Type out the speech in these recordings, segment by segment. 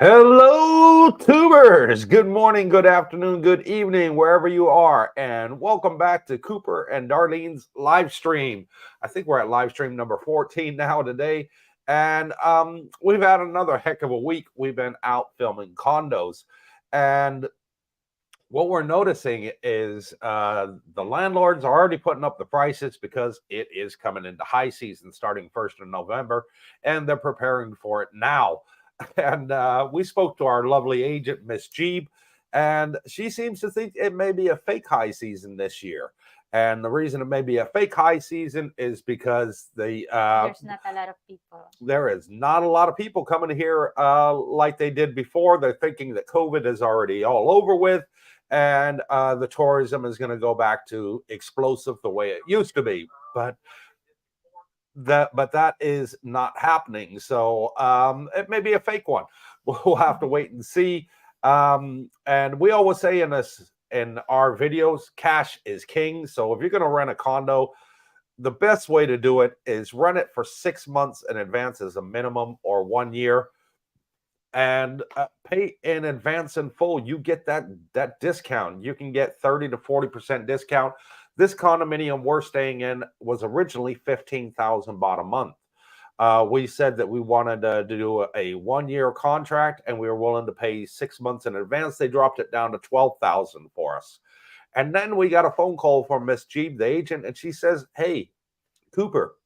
Hello, tubers. Good morning, good afternoon, good evening, wherever you are. And welcome back to Cooper and Darlene's live stream. I think we're at live stream number 14 now today. And we've had another heck of a week. We've been out filming condos. And what we're noticing is the landlords are already putting up the prices because it is coming into high season starting 1st of November. And they're preparing for it now. And we spoke to our lovely agent, Miss Jeeb, and she seems to think it may be a fake high season this year. And the reason it may be a fake high season is because There's not a lot of people. there is not a lot of people coming here like they did before. They're thinking that COVID is already all over with, and the tourism is going to go back to explosive the way it used to be. But that is not happening. So it may be a fake one. We'll have to wait and see. And we always say in our videos, cash is king. So if you're going to rent a condo, the best way to do it is rent it for 6 months in advance as a minimum, or 1 year, and pay in advance in full. You get that discount. You can get 30 to 40% discount. This condominium we're staying in was originally $15,000 baht a month. We said that we wanted to do a 1 year contract, and we were willing to pay 6 months in advance. They dropped it down to 12,000 for us. And then we got a phone call from Miss Jeeb, the agent, and she says, "Hey, Cooper,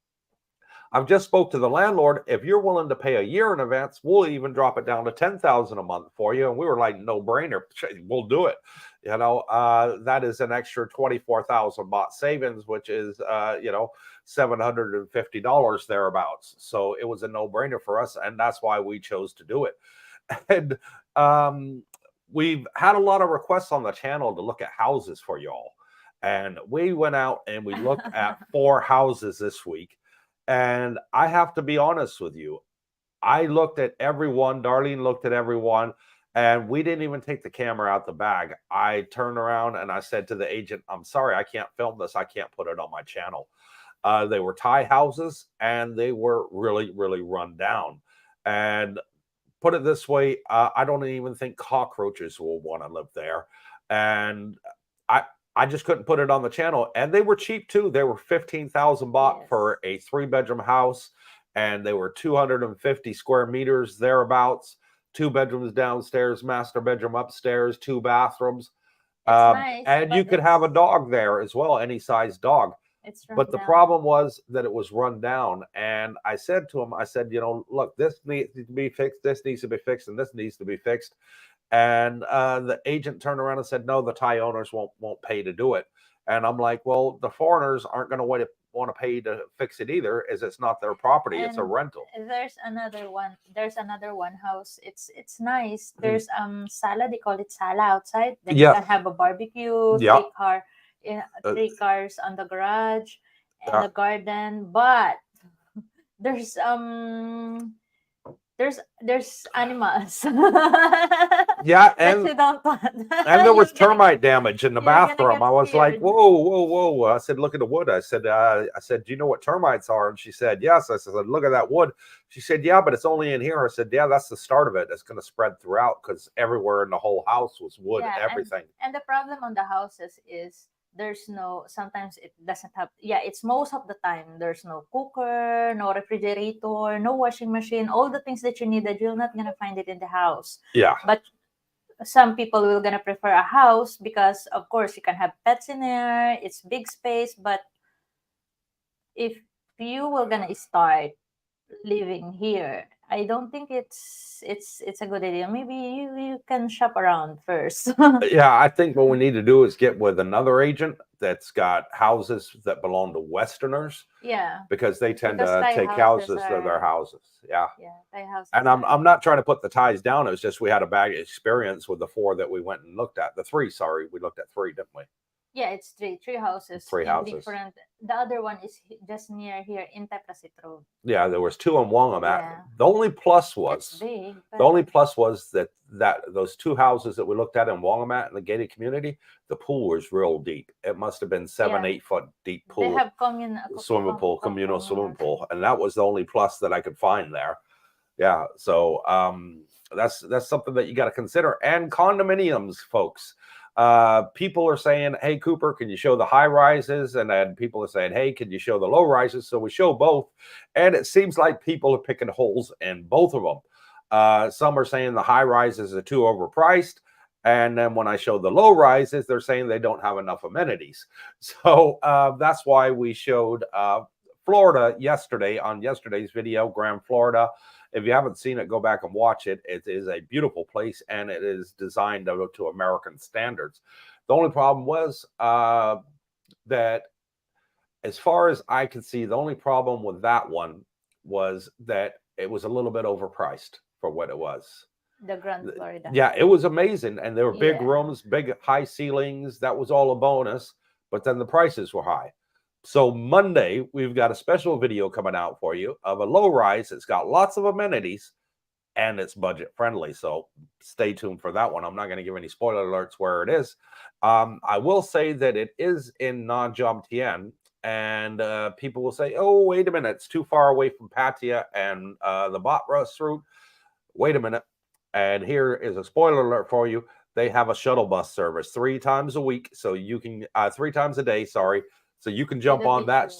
I've just spoke to the landlord. If you're willing to pay a year in advance, we'll even drop it down to 10,000 a month for you." And we were like, "No brainer, we'll do it." That is an extra 24,000 baht savings, which is $750 thereabouts. So it was a no brainer for us, and that's why we chose to do it. And we've had a lot of requests on the channel to look at houses for y'all, and we went out and we looked at 4 houses this week. And I have to be honest with you, I looked at everyone. Darlene looked at everyone, and we didn't even take the camera out the bag. I turned around and I said to the agent, "I'm sorry, I can't film this. I can't put it on my channel." They were Thai houses, and they were really, really run down. And put it this way, I don't even think cockroaches will want to live there. And I just couldn't put it on the channel. And they were cheap too. They were 15,000 baht Yes. for a 3-bedroom house, and they were 250 square meters thereabouts. 2 bedrooms downstairs, master bedroom upstairs, 2 bathrooms. It's nice, And but you could have a dog there as well, any size dog. it's But the down. problem was that it was run down. And I said to him, I said, look, this needs to be fixed, this needs to be fixed, and this needs to be fixed. And the agent turned around and said, "No, the Thai owners won't pay to do it." And I'm like, "Well, the foreigners aren't going to want to pay to fix it either, as it's not their property; it's a And rental." there's another one. There's another one house. It's nice. There's sala. They call it sala outside. Then you Yeah, can have a barbecue. yeah, uh, 3 cars on the garage and yeah, the garden. But there's there's animals yeah. that you don't want. And there was You're gonna termite damage in the you're gonna bathroom. get I was like, scared. "Whoa, whoa, whoa!" I said, "Look at the wood." I said, "Do you know what termites are?" And she said, "Yes." I said, "Look at that wood." She said, "Yeah, but it's only in here." I said, "Yeah, that's the start of it. It's going to spread throughout because everywhere in the whole house was wood, Yeah, everything." and the problem on the houses is there's no, sometimes it doesn't have, yeah, it's most of the time there's no cooker, no refrigerator, no washing machine, all the things that you need that you're not gonna find it in the house. Yeah, But some people will gonna prefer a house because of course you can have pets in there, it's big space. But if you were gonna start living here, I don't think it's a good idea. Maybe you can shop around first. yeah. I think what we need to do is get with another agent that's got houses that belong to Westerners, Yeah, because they tend because to Thai take houses houses to their are, houses. Yeah. yeah, Thai houses And are, I'm not trying to put the ties down. It was just we had a bad experience with the 4 that we went and looked at. The 3, sorry, we looked at 3, didn't we? yeah, it's three houses 3 in houses. different. The other one is just near here in Teplasit Road. Yeah, there was 2 in Wongamat. Yeah. The only plus It's was big. the only plus was that those 2 houses that we looked at in Wongamat in the gated community, the pool was real deep. It must have been 7, Yeah. 8 foot deep They pool, have swimming pool, communal swimming pool, and that was the only plus that I could find there. Yeah. So that's something that you got to consider. And condominiums, folks. People are saying, hey, Cooper, can you show the high rises? And then people are saying, hey, can you show the low rises? So we show both. And it seems like people are picking holes in both of them. Some are saying the high rises are too overpriced. And then when I show the low rises, they're saying they don't have enough amenities. So that's why we showed Florida yesterday on yesterday's video, Grand Florida. If you haven't seen it, go back and watch it. It is a beautiful place, and it is designed to American standards. The only problem was that, as far as I can see, the only problem with that one was that it was a little bit overpriced for what it was. The Grand Florida. Yeah, it was amazing. And there were big Yeah. rooms, big high ceilings. That was all a bonus. But then the prices were high. So Monday, we've got a special video coming out for you of a low rise. It's got lots of amenities and it's budget friendly. So stay tuned for that one. I'm not going to give any spoiler alerts where it is. I will say that it is in Najamtien. And people will say, oh, wait a minute, it's too far away from Pattaya and the Botras route. Wait a minute. And here is a spoiler alert for you. They have a shuttle bus service 3 times a week. So you can, 3 times a day, sorry. So you can jump on that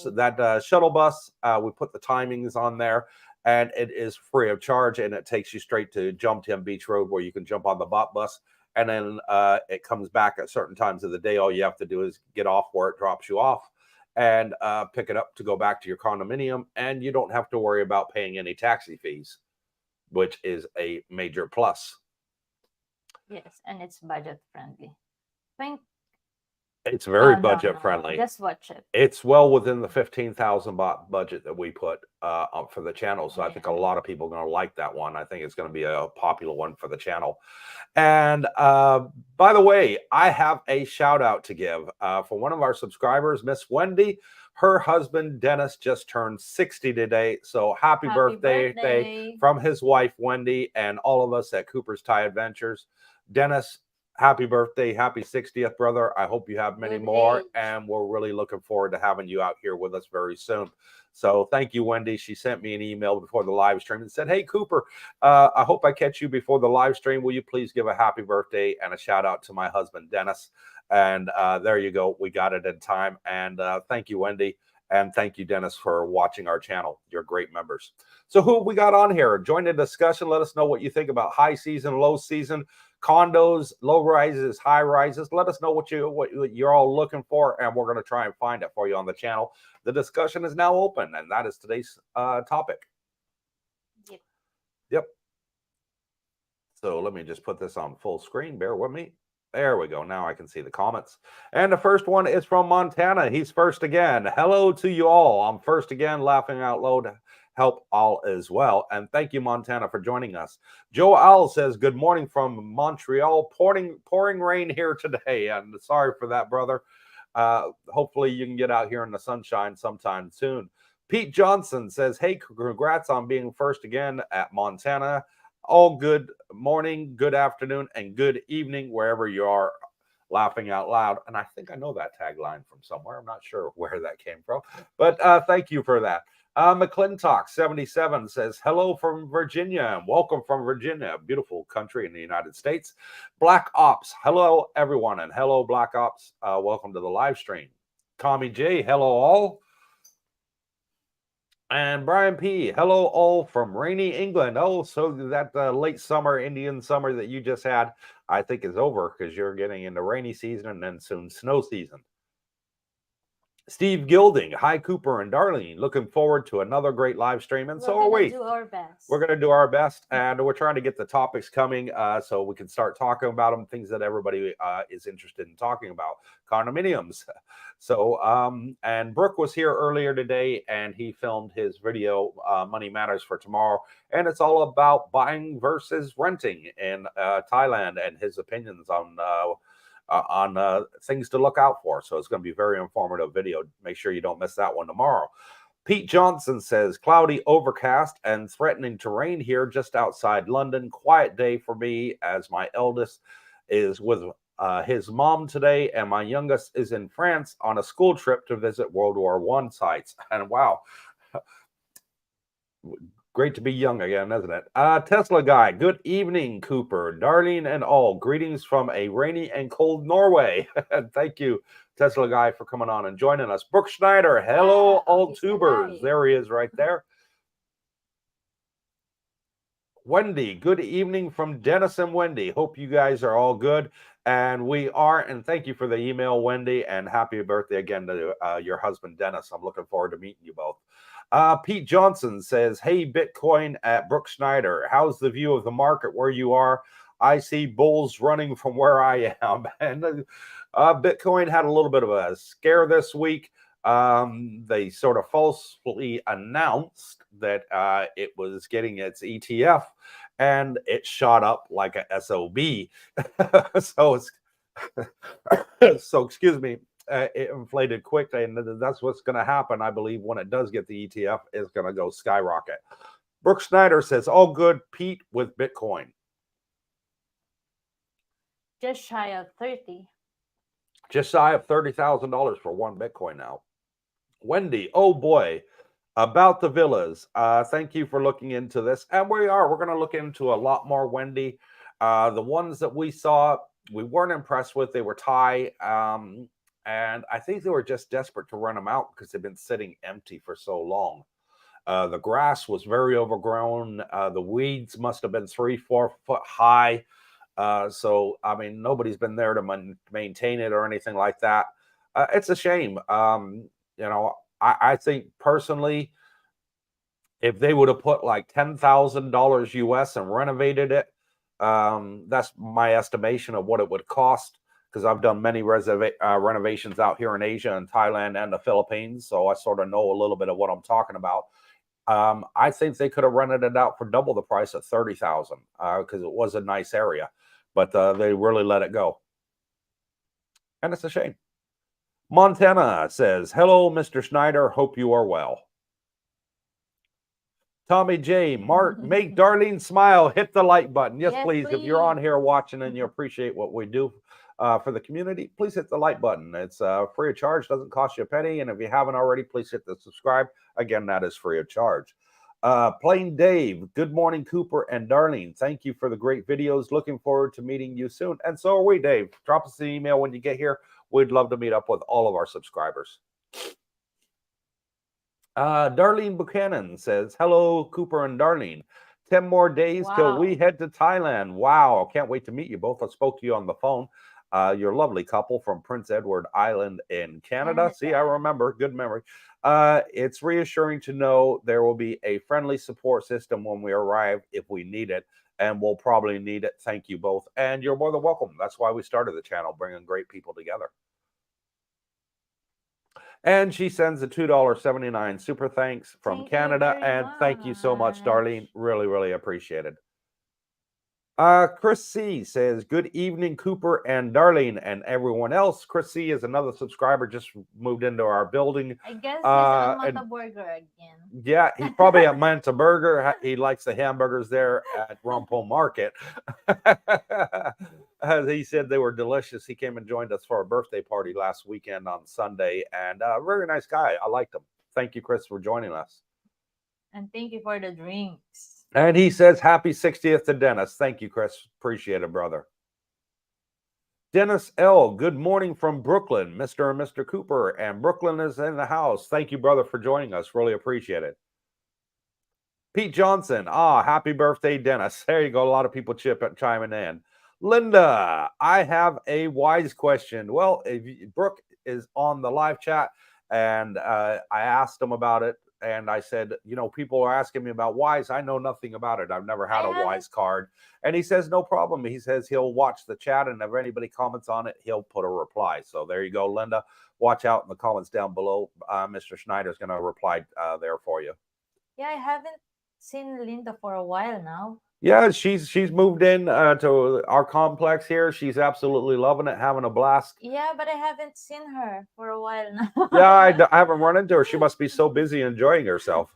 shuttle bus. We put the timings on there, and it is free of charge. And it takes you straight to Jomtien Beach Road, where you can jump on the bot bus. And then it comes back at certain times of the day. All you have to do is get off where it drops you off and pick it up to go back to your condominium. And you don't have to worry about paying any taxi fees, which is a major plus. Yes, and it's budget friendly. Think it's very no, budget friendly. Just watch it. It's well within the 15,000 baht budget that we put up for the channel. So I think a lot of people are going to like that one. I think it's going to be a popular one for the channel. And by the way, I have a shout out to give for one of our subscribers, Miss Wendy. Her husband, Dennis, just turned 60 today. So happy birthday from his wife, Wendy, and all of us at Cooper's Thai Adventures. Dennis, happy birthday. Happy 60th, brother. I hope you have many more. And we're really looking forward to having you out here with us very soon. So thank you, Wendy. She sent me an email before the live stream and said, hey, Cooper, I hope I catch you before the live stream. Will you please give a happy birthday and a shout out to my husband, Dennis? And there you go. We got it in time. And thank you, Wendy. And thank you, Dennis, for watching our channel. You're great members. So who we got on here? Join the discussion. Let us know what you think about high season, low season, condos, low rises, high rises. Let us know what you're all looking for, and we're going to try and find it for you on the channel. The discussion is now open, and that is today's topic. Yep. So let me just put this on full screen. Bear with me. There we go. Now I can see the comments. And the first one is from Montana. He's first again. Hello to you all. I'm first again, laughing out loud. Help all as well. And thank you, Montana, for joining us. Joe Owl says, good morning from Montreal. Pouring rain here today. And sorry for that, brother. Hopefully you can get out here in the sunshine sometime soon. Pete Johnson says, hey, congrats on being first again at Montana. All good morning, good afternoon, and good evening, wherever you are, laughing out loud. And I think I know that tagline from somewhere. I'm not sure where that came from, but thank you for that. McClintock 77 says, hello from Virginia, and welcome from Virginia, a beautiful country in the United States. Black Ops, hello everyone, and hello Black Ops, welcome to the live stream. Tommy J, hello all. And Brian P, hello all from rainy England. Oh, so that late summer, Indian summer that you just had, I think is over, because you're getting into rainy season and then soon snow season. Steve Gilding, hi Cooper and Darlene, looking forward to another great live stream, and so are we. Do our best. We're going to do our best, and we're trying to get the topics coming so we can start talking about them, things that everybody is interested in talking about, condominiums. So, and Brooke was here earlier today, and he filmed his video, Money Matters for Tomorrow, and it's all about buying versus renting in Thailand and his opinions on things to look out for. So it's going to be a very informative video. Make sure you don't miss that one tomorrow. Pete Johnson says, cloudy, overcast, and threatening to rain here just outside London. Quiet day for me, as my eldest is with his mom today, and my youngest is in France on a school trip to visit World War I sites. And wow, Great to be young again, isn't it? Tesla guy, good evening, Cooper, Darlene, and all. Greetings from a rainy and cold Norway. Thank you, Tesla guy, for coming on and joining us. Brooke Schneider, hello, Yeah, all he's tubers. alive. There he is right there. Wendy, good evening from Dennis and Wendy. Hope you guys are all good. And we are, and thank you for the email, Wendy, and happy birthday again to your husband, Dennis. I'm looking forward to meeting you both. Pete Johnson says, hey, Bitcoin at Brooke Schneider, how's the view of the market where you are? I see bulls running from where I am. And Bitcoin had a little bit of a scare this week. They sort of falsely announced that it was getting its ETF, and it shot up like a SOB. So so excuse me, it inflated quickly, and that's what's going to happen. I believe when it does get the ETF, it's going to go skyrocket. Brooke Snyder says, all good, Pete, with Bitcoin. Just shy of 30. Just shy of $30,000 for one Bitcoin now. Wendy, oh boy, about the villas. Thank you for looking into this. And we're going to look into a lot more, Wendy. The ones that we saw, we weren't impressed with. They were Thai. And I think they were just desperate to rent them out because they've been sitting empty for so long. The grass was very overgrown. The weeds must have been 3-4 foot high. So, I mean, nobody's been there to maintain it or anything like that. It's a shame. You know, I think personally, if they would have put like $10,000 US and renovated it, that's my estimation of what it would cost, because I've done many renovations out here in Asia and Thailand and the Philippines, so I sort of know a little bit of what I'm talking about. I think they could have rented it out for double the price of $30,000 because it was a nice area, but they really let it go, and it's a shame. Montana says, hello, Mr. Schneider. Hope you are well. Tommy J, Mark, make Darlene smile. Hit the like button. Yes, please. If you're on here watching and you appreciate what we do for the community, please hit the like button. It's free of charge, doesn't cost you a penny. And if you haven't already, please hit the subscribe. Again, that is free of charge. Plain Dave, good morning, Cooper and Darlene. Thank you for the great videos. Looking forward to meeting you soon. And so are we, Dave. Drop us an email when you get here. We'd love to meet up with all of our subscribers. Darlene Buchanan says, hello, Cooper and Darlene. 10 more days till we head to Thailand. Wow, can't wait to meet you both. I spoke to you on the phone. You're a lovely couple from Prince Edward Island in Canada. See, I remember. Good memory. It's reassuring to know there will be a friendly support system when we arrive if we need it, and we'll probably need it. Thank you both. And you're more than welcome. That's why we started the channel, bringing great people together. And she sends a $2.79 super thanks from Canada. And thank you so much, Darlene. Really, really appreciated. Chris C says, good evening, Cooper and Darlene and everyone else. Chris C is another subscriber, just moved into our building. I guess he's at Manta Burger again. Yeah, he's probably at Manta Burger. He likes the hamburgers there at Rumpole Market. As he said, they were delicious. He came and joined us for a birthday party last weekend on Sunday, and very nice guy. I liked him. Thank you, Chris, for joining us. And thank you for the drinks. And he says, happy 60th to Dennis. Thank you, Chris. Appreciate it, brother. Dennis L., good morning from Brooklyn, Mr. and Mr. Cooper. And Brooklyn is in the house. Thank you, brother, for joining us. Really appreciate it. Pete Johnson, happy birthday, Dennis. There you go. A lot of people chiming in. Linda, I have a wise question. Well, Brooke is on the live chat, and I asked him about it. And I said, you know, people are asking me about Wise. I know nothing about it. I've never had a Wise card. And he says, no problem. He says he'll watch the chat, and if anybody comments on it, he'll put a reply. So there you go, Linda. Watch out in the comments down below. Mr. Schneider's going to reply there for you. Yeah, I haven't seen Linda for a while now. Yeah, she's moved in to our complex here. She's absolutely loving it, having a blast. Yeah, but I haven't seen her for a while now. Yeah, I haven't run into her. She must be so busy enjoying herself.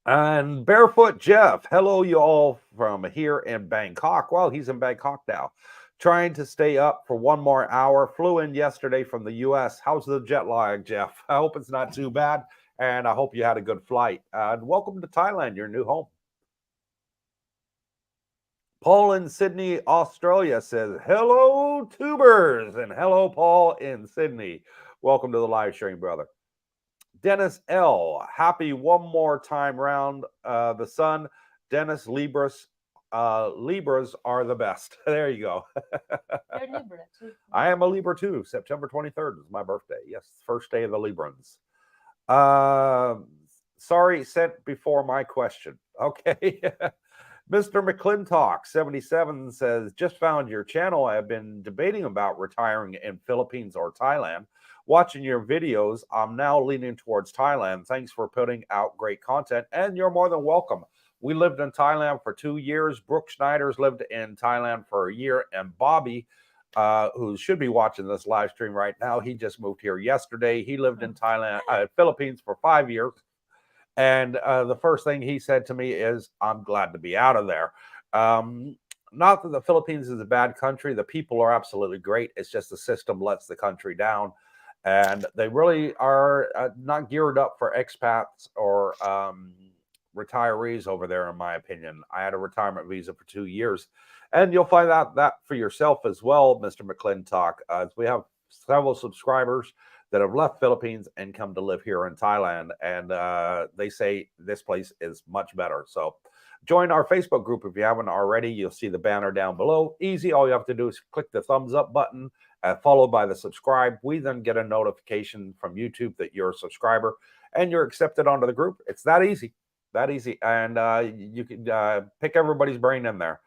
And Barefoot Jeff, hello, you all from here in Bangkok. Well, he's in Bangkok now. Trying to stay up for one more hour. Flew in yesterday from the U.S. How's the jet lag, Jeff? I hope it's not too bad. And I hope you had a good flight. And welcome to Thailand, your new home. Paul in Sydney, Australia says, hello, tubers. And hello, Paul in Sydney. Welcome to the live stream, brother. Dennis L. Happy one more time round the sun. Dennis Libras. Libras are the best. There you go. You're Libra too. I am a Libra too. September 23rd is my birthday. Yes, first day of the Librans. Sorry, sent before my question. Okay. Mr. McClintock, 77, says, just found your channel. I've been debating about retiring in Philippines or Thailand. Watching your videos, I'm now leaning towards Thailand. Thanks for putting out great content, and you're more than welcome. We lived in Thailand for 2 years. Brooke Schneider's lived in Thailand for a year, and Bobby, who should be watching this live stream right now, he just moved here yesterday. He lived in Thailand, Philippines for 5 years. And the first thing he said to me is, I'm glad to be out of there. Not that the Philippines is a bad country. The people are absolutely great. It's just the system lets the country down. And they really are not geared up for expats or retirees over there, in my opinion. I had a retirement visa for 2 years. And you'll find out that for yourself as well, Mr. McClintock. We have several subscribers that have left Philippines and come to live here in Thailand. And they say this place is much better. So join our Facebook group if you haven't already. You'll see the banner down below. Easy. All you have to do is click the thumbs up button, followed by the subscribe. We then get a notification from YouTube that you're a subscriber and you're accepted onto the group. It's that easy. That easy. And you can pick everybody's brain in there.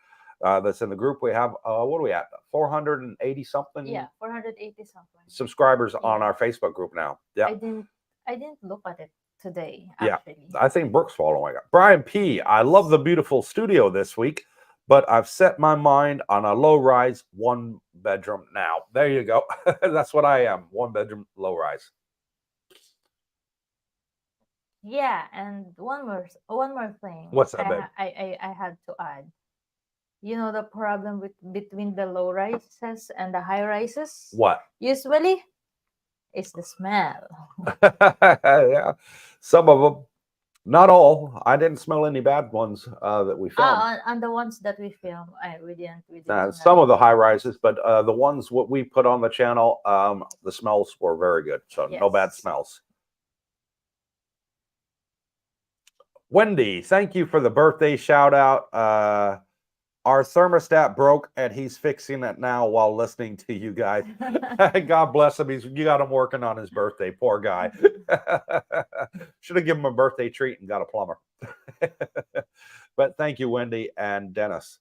That's in the group. We have what are we at? 480 something. Yeah, 480 something subscribers on our Facebook group now. Yeah, I didn't look at it today. Yeah, Actually, I think Brooke's following it. Brian P. I love the beautiful studio this week, but I've set my mind on a low-rise 1-bedroom now. There you go. That's what I am. 1-bedroom low-rise. Yeah, and one more thing. What's that, babe? I had to add. You know the problem between the low rises and the high rises? What? Usually, it's the smell. Yeah, some of them. Not all. I didn't smell any bad ones that we filmed. On the ones that we filmed, we didn't some of the high rises, but the ones what we put on the channel, the smells were very good. So no bad smells. Wendy, thank you for the birthday shout out. Our thermostat broke and he's fixing it now while listening to you guys. God bless him. You got him working on his birthday. Poor guy. Should have given him a birthday treat and got a plumber. But thank you, Wendy and Dennis.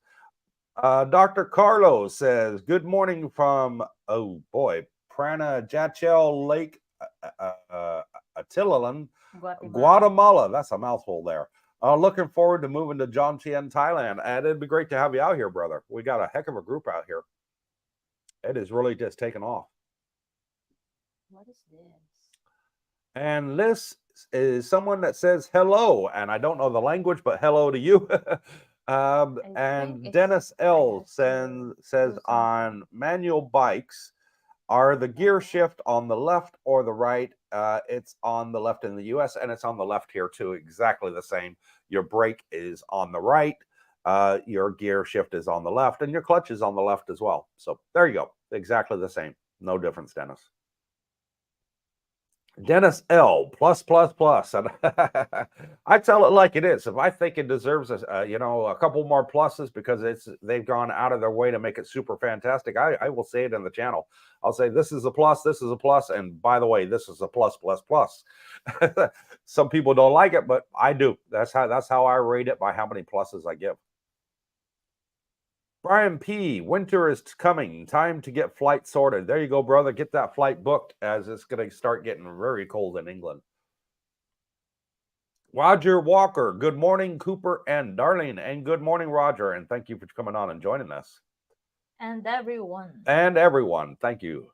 Dr. Carlos says, good morning from, oh boy, Prana Jachel Lake, Attilan, Guatemala. That's a mouthful there. Looking forward to moving to Jomtien, Thailand. And it'd be great to have you out here, brother. We got a heck of a group out here. It is really just taken off. What is this? And this is someone that says hello. And I don't know the language, but hello to you. And Dennis L. says on manual bikes, are the gear shift on the left or the right? It's on the left in the US and it's on the left here too. Exactly the same. Your brake is on the right. Your gear shift is on the left and your clutch is on the left as well. So there you go. Exactly the same. No difference, Dennis. Dennis L. plus. And I tell it like it is. If I think it deserves a couple more pluses because they've gone out of their way to make it super fantastic, I will say it in the channel. I'll say this is a plus, and by the way, this is a plus. Some people don't like it, but I do. That's how I rate it, by how many pluses I give. Brian P. Winter is coming. Time to get flight sorted. There you go, brother. Get that flight booked as it's going to start getting very cold in England. Roger Walker. Good morning, Cooper and Darlene. And good morning, Roger. And thank you for coming on and joining us. And everyone. Thank you.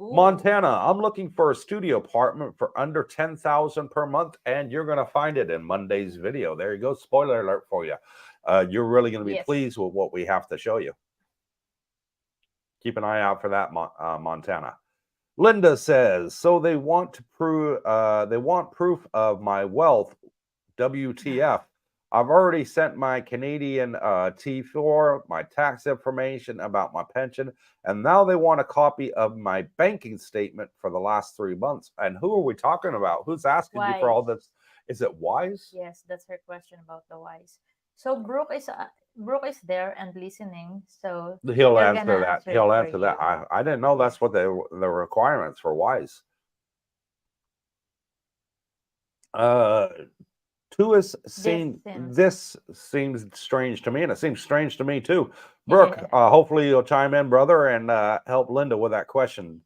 Ooh. Montana. I'm looking for a studio apartment for under $10,000 per month. And you're going to find it in Monday's video. There you go. Spoiler alert for you. You're really going to be pleased with what we have to show you. Keep an eye out for that, Montana. Linda says, so they want to prove they want proof of my wealth. WTF. I've already sent my Canadian T4, my tax information about my pension, and now they want a copy of my banking statement for the last 3 months. And who are we talking about? Who's asking you for all Wise. this? Is it Wise? Yes, that's her question about the wise. So Brooke is there and listening. So He'll they're answer gonna that. answer it He'll for answer that. you. I didn't know that's Yes. what the requirements for Wise. Tuis this seems strange to me, and it seems strange to me too. Brooke, hopefully you'll chime in, brother, and help Linda with that question.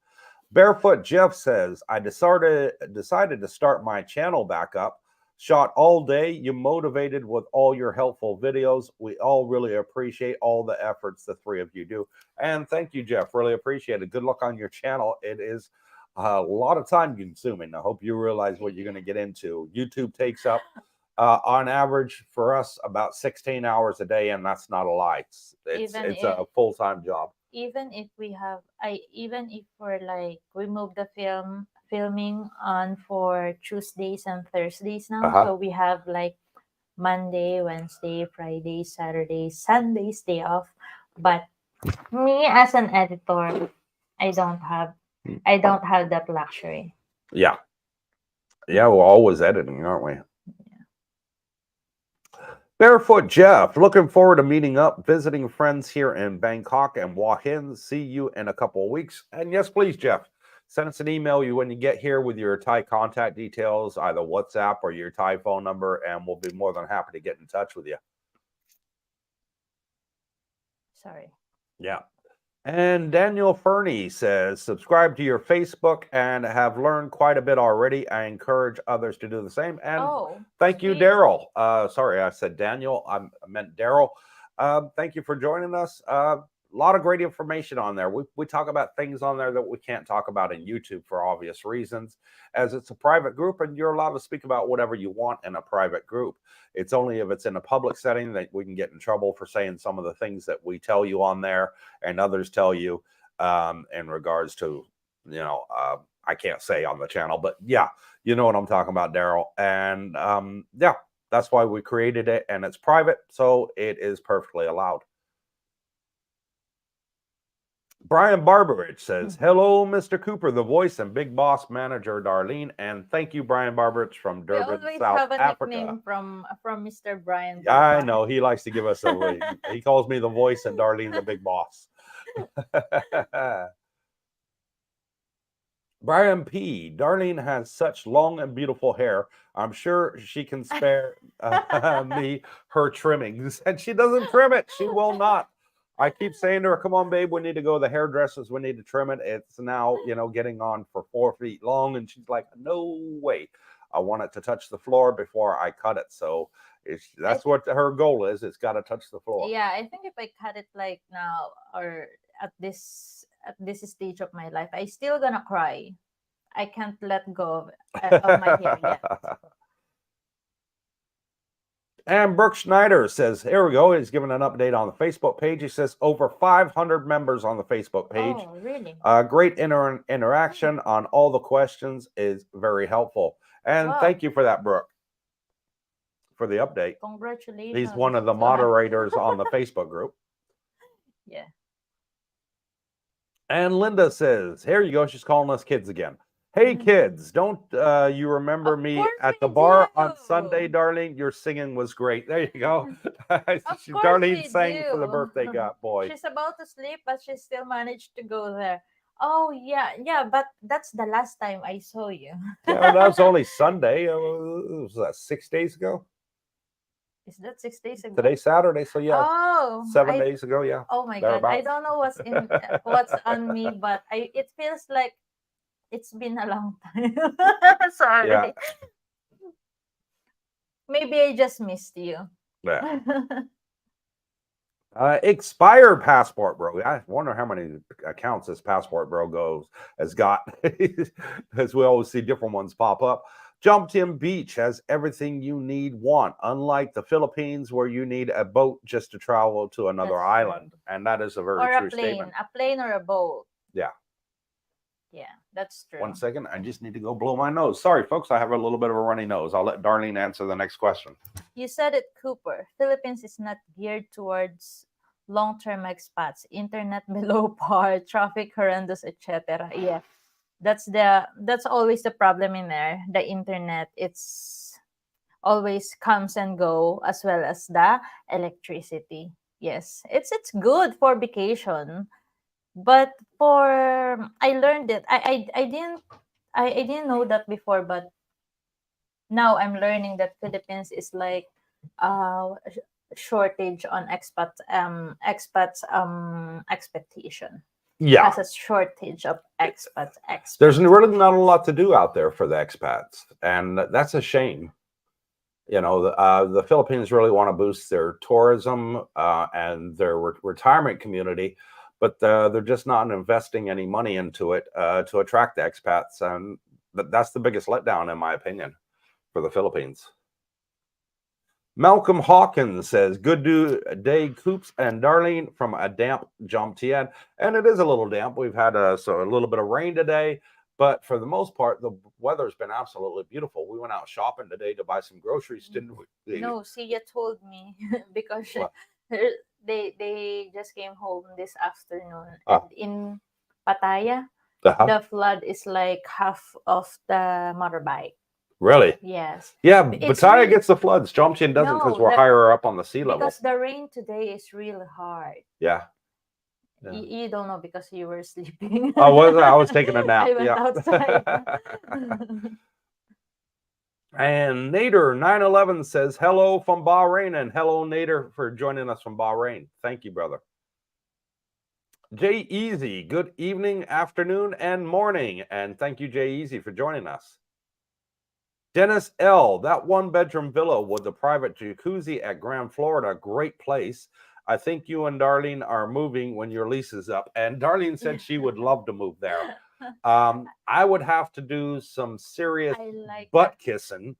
Barefoot Jeff says, I decided to start my channel back up. Shot all day. You motivated with all your helpful videos. We all really appreciate all the efforts the three of you do. And thank you, Jeff. Really appreciate it. Good luck on your channel. It is a lot of time consuming. I hope you realize what you're going to get into. YouTube takes up, on average, for us, about 16 hours a day, and that's not a lie. It's a full-time job. Even if even if we're like we move the filming on for Tuesdays and Thursdays now, so we have like Monday, Wednesday, Friday, Saturday, Sundays day off. But me as an editor, I don't have that luxury. Yeah, we're always editing, aren't we? Barefoot Jeff, looking forward to meeting up, visiting friends here in Bangkok and walk in. See you in a couple of weeks. And yes, please, Jeff, send us an email when you get here with your Thai contact details, either WhatsApp or your Thai phone number, and we'll be more than happy to get in touch with you. Sorry. Yeah. And Daniel Fernie says, subscribe to your Facebook and have learned quite a bit already. I encourage others to do the same. And thank you, Daryl. Sorry, I said Daniel. I meant Daryl. Thank you for joining us. A lot of great information on there. We talk about things on there that we can't talk about in YouTube for obvious reasons, as it's a private group and you're allowed to speak about whatever you want in a private group. It's only if it's in a public setting that we can get in trouble for saying some of the things that we tell you on there and others tell you in regards to, I can't say on the channel, but yeah, you know what I'm talking about, Daryl. And yeah, that's why we created it, and it's private, so it is perfectly allowed. Brian Barberich says, hello, Mr. Cooper, the voice and big boss manager, Darlene. And thank you, Brian Barberich from Durban, South Africa. Nickname from Mr. Brian. I know. He likes to give us a he calls me the voice and Darlene the big boss. Brian P. Darlene has such long and beautiful hair. I'm sure she can spare me her trimmings. And she doesn't trim it. She will not. I keep saying to her, come on, babe, we need to go to the hairdressers. We need to trim it. It's now, getting on for 4 feet long. And she's like, no way. I want it to touch the floor before I cut it. So that's what her goal is. It's got to touch the floor. Yeah, I think if I cut it like now or at this stage of my life, I still gonna cry. I can't let go of my hair yet. And Brooke Schneider says, here we go. He's giving an update on the Facebook page. He says over 500 members on the Facebook page. Oh, really? Great interaction on all the questions is very helpful. And thank you for that, Brooke, for the update. Congratulations. He's one of the moderators on the Facebook group. Yeah. And Linda says, here you go. She's calling us kids again. Hey, kids, don't you remember me at the bar on Sunday, Darlene? Your singing was great. There you go. Darlene sang for the birthday boy. She's about to sleep, but she still managed to go there. Oh, yeah, but that's the last time I saw you. Yeah, that was only Sunday. Was that 6 days ago? Is that 6 days ago? Today's Saturday, so yeah. Oh, 7 days ago, yeah. Oh my God, I don't know what's on me, but it feels like it's been a long time. Sorry. Yeah. Maybe I just missed you. Yeah. Expired passport, bro. I wonder how many accounts this passport bro has got, as we always see different ones pop up. Jumped in Beach has everything you want, unlike the Philippines where you need a boat just to travel to another island. And that is a very true statement. A plane or a boat. Yeah. Yeah, that's true. 1 second. I just need to go blow my nose. Sorry, folks. I have a little bit of a runny nose. I'll let Darlene answer the next question. You said it, Cooper. Philippines is not geared towards long-term expats. Internet below par, traffic horrendous, etc. Yeah, that's always the problem in there. The internet, it's always comes and go, as well as the electricity. Yes, it's good for vacation, but for I learned it. I didn't know that before, but now I'm learning that Philippines is like shortage on expats expectation. Yeah. Has a shortage of expats. There's really not a lot to do out there for the expats, and that's a shame. You know, the Philippines really want to boost their tourism and their retirement community, but they're just not investing any money into it to attract the expats, and that's the biggest letdown, in my opinion, for the Philippines. Malcolm Hawkins says, good day, Coops and Darlene, from a damp Jomtien. And it is a little damp. We've had a little bit of rain today, but for the most part, the weather's been absolutely beautiful. We went out shopping today to buy some groceries, didn't we? No, Sia told me because they just came home this afternoon. And in Pattaya, the flood is like half of the motorbike. Really? Yes. Yeah, Pattaya gets the floods. Jomtien doesn't because we're higher up on the sea level. Because the rain today is really hard. Yeah. You don't know because you were sleeping. I was taking a nap. I went outside. And Nader 911 says, hello from Bahrain, and hello, Nader, for joining us from Bahrain. Thank you, brother. Jay Easy, good evening, afternoon, and morning. And thank you, Jay Easy, for joining us. Dennis L., that one-bedroom villa with the private jacuzzi at Grand Florida, great place. I think you and Darlene are moving when your lease is up. And Darlene said she would love to move there. I would have to do some serious butt kissing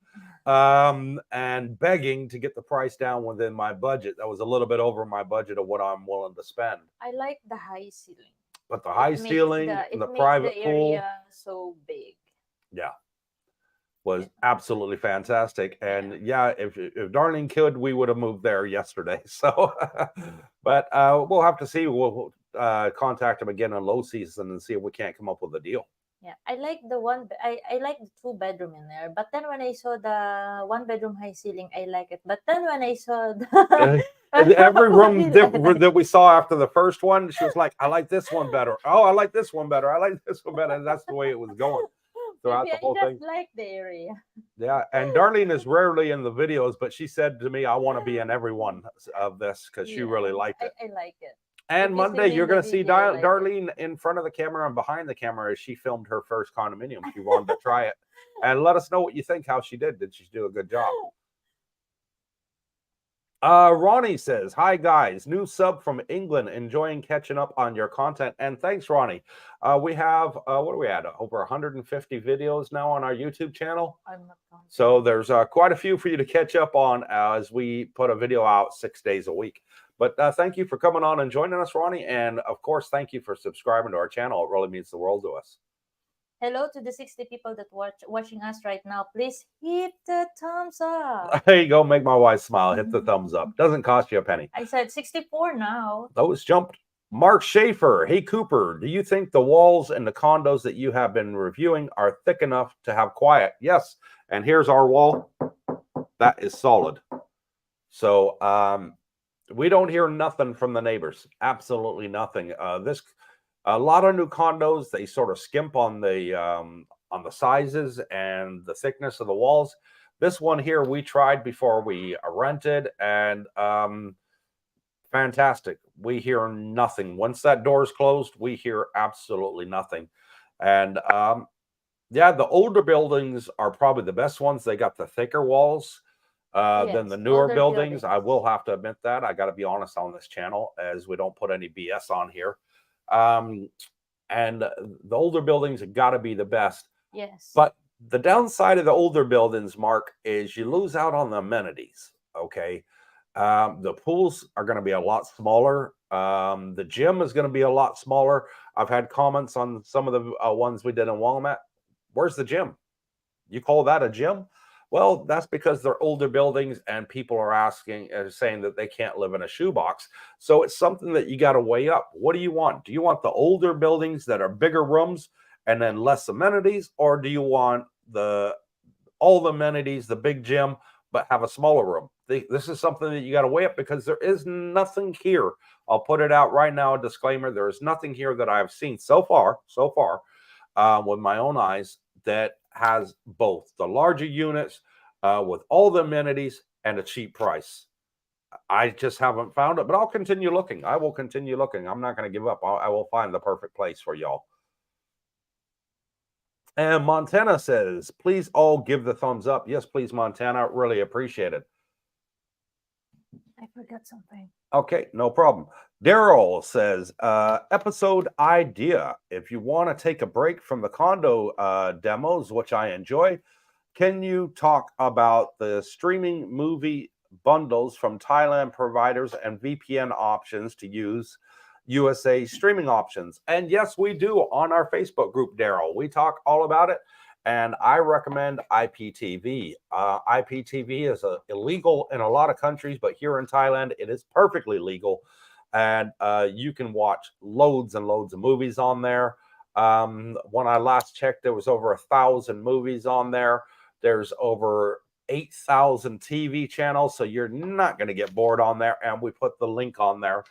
and begging to get the price down within my budget. That was a little bit over my budget of what I'm willing to spend. I like the high ceiling. But the high ceiling and the private pool, so big. Yeah. Was absolutely fantastic. And yeah, if Darlene could, we would have moved there yesterday. So, but we'll have to see. We'll contact him again in low season and see if we can't come up with a deal. Yeah, I like the I like the 2-bedroom in there. But then when I saw the 1-bedroom high ceiling, I like it. But then when I saw the every room that we saw after the first one, she was like, I like this one better. Oh, I like this one better. I like this one better. And that's the way it was going throughout the whole thing. Like the area. Yeah, and Darlene is rarely in the videos, but she said to me, I want to be in every one of this because she really liked it. I like it. And Monday, you're going to see Darlene in front of the camera and behind the camera as she filmed her first condominium. She wanted to try it. And let us know what you think, how she did. Did she do a good job? Ronnie says, hi, guys. New sub from England. Enjoying catching up on your content. And thanks, Ronnie. We have, what are we at? Over 150 videos now on our YouTube channel. So there's quite a few for you to catch up on as we put a video out 6 days a week. But thank you for coming on and joining us, Ronnie. And, of course, thank you for subscribing to our channel. It really means the world to us. Hello to the 60 people that watching us right now. Please hit the thumbs up. There you go. Make my wife smile. Hit the thumbs up. Doesn't cost you a penny. I said 64 now. Those jumped. Mark Schaefer. Hey, Cooper, do you think the walls in the condos that you have been reviewing are thick enough to have quiet? Yes. And here's our wall. That is solid. So we don't hear nothing from the neighbors. Absolutely nothing. A lot of new condos, they sort of skimp on the sizes and the thickness of the walls. This one here we tried before we rented, and fantastic. We hear nothing. Once that door's closed, we hear absolutely nothing. And yeah, the older buildings are probably the best ones. They got the thicker walls than the newer buildings. I will have to admit that. I got to be honest on this channel, as we don't put any BS on here. And the older buildings have got to be the best. Yes. But the downside of the older buildings, Mark, is you lose out on the amenities. Okay. The pools are going to be a lot smaller. The gym is going to be a lot smaller. I've had comments on some of the ones we did in Walmart. Where's the gym? You call that a gym? Well, that's because they're older buildings and people are asking and saying that they can't live in a shoebox. So it's something that you got to weigh up. What do you want? Do you want the older buildings that are bigger rooms and then less amenities, or do you want all the amenities, the big gym, but have a smaller room? This is something that you got to weigh up, because there is nothing here. I'll put it out right now, a disclaimer. There is nothing here that I've seen so far, with my own eyes, that has both the larger units with all the amenities and a cheap price. I just haven't found it, but I'll continue looking. I will continue looking. I'm not going to give up. I will find the perfect place for y'all. And Montana says, please all give the thumbs up. Yes, please, Montana. Really appreciate it. I forgot something. Okay, no problem. Daryl says, episode idea. If you want to take a break from the condo demos, which I enjoy, can you talk about the streaming movie bundles from Thailand providers and VPN options to use USA streaming options? And yes, we do on our Facebook group, Daryl. We talk all about it. And I recommend IPTV. IPTV is illegal in a lot of countries, but here in Thailand, it is perfectly legal. And you can watch loads and loads of movies on there. When I last checked, there was over 1,000 movies on there. There's over 8,000 TV channels, so you're not going to get bored on there. And we put the link on there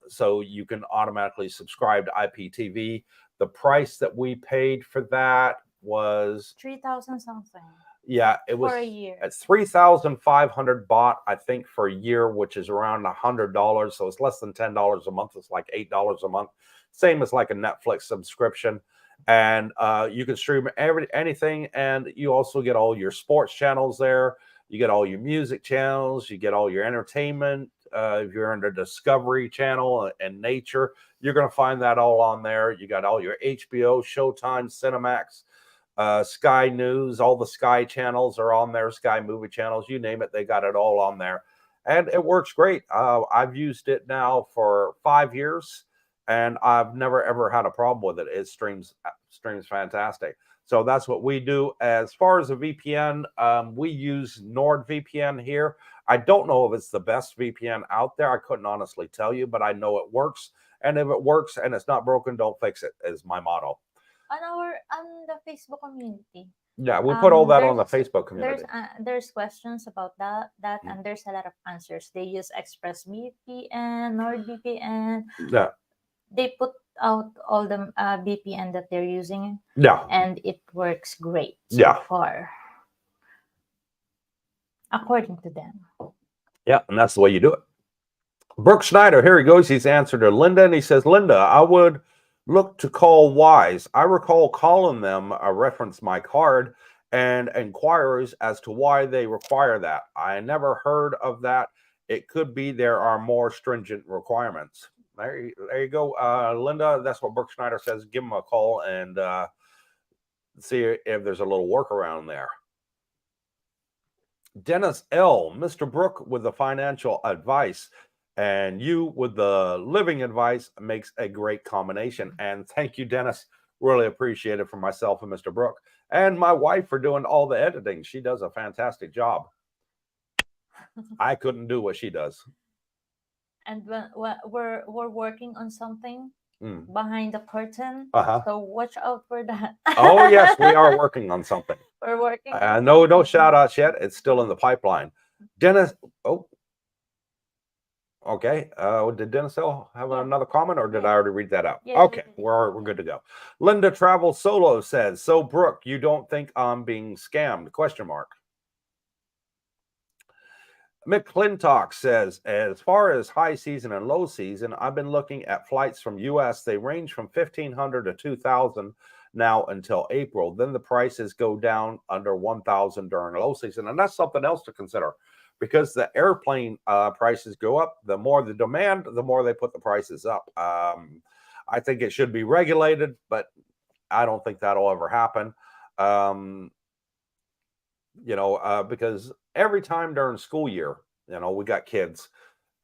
so you can automatically subscribe to IPTV. The price that we paid for that was 3,000 something. Yeah, it was for a year. It's 3,500 baht, I think, for a year, which is around $100. So it's less than $10 a month. It's like $8 a month, same as like a Netflix subscription. And you can stream anything, and you also get all your sports channels there. You get all your music channels. You get all your entertainment. If you're under Discovery Channel and Nature, you're going to find that all on there. You got all your HBO, Showtime, Cinemax, Sky News. All the Sky channels are on there. Sky movie channels, you name it, they got it all on there, and it works great. I've used it now for 5 years, and I've never ever had a problem with it. It streams fantastic. So that's what we do. As far as a VPN, we use NordVPN here. I don't know if it's the best VPN out there. I couldn't honestly tell you, but I know it works. And if it works and it's not broken, don't fix it, is my motto. On the Facebook community. Yeah, we put all that on the there's- Facebook community. There's questions about that, Mm. and there's a lot of answers. They use ExpressVPN, NordVPN. Yeah, They put out all the VPN that they're using, yeah, and it works great so Yeah. far, according to them. yeah, and that's the way you do it. Brooke Schneider, here he goes. He's answered to Linda, and he says, Linda, I would look to call Wise. I recall calling them, reference my card, and inquiries as to why they require that. I never heard of that. It could be there are more stringent requirements. There you go, Linda. That's what Brooke Schneider says. Give them a call and see if there's a little workaround there. Dennis L. Mr. Brooke with the financial advice, and you with the living advice makes a great combination. And thank you, Dennis. Really appreciate it from myself and Mr. Brooke, and my wife for doing all the editing. She does a fantastic job. I couldn't do what she does. And we're working on something Mm. behind the curtain, Uh-huh. so watch out for that. Oh, yes, we are working on something. We're working. No shout outs yet. It's still in the pipeline. Dennis, oh, okay. Did Dennis L have Yeah. another comment, or did I Yeah. already read that out? Yeah, you Okay, did. we're good to go. Linda Travel Solo says, so Brooke, you don't think I'm being scammed? Question mark. McClintock says, as far as high season and low season, I've been looking at flights from US. They range from 1,500 to 2,000 now until April. Then the prices go down under 1,000 during low season. And that's something else to consider, because the airplane prices go up. The more the demand, the more they put the prices up. I think it should be regulated, but I don't think that'll ever happen. Because every time during school year, we got kids,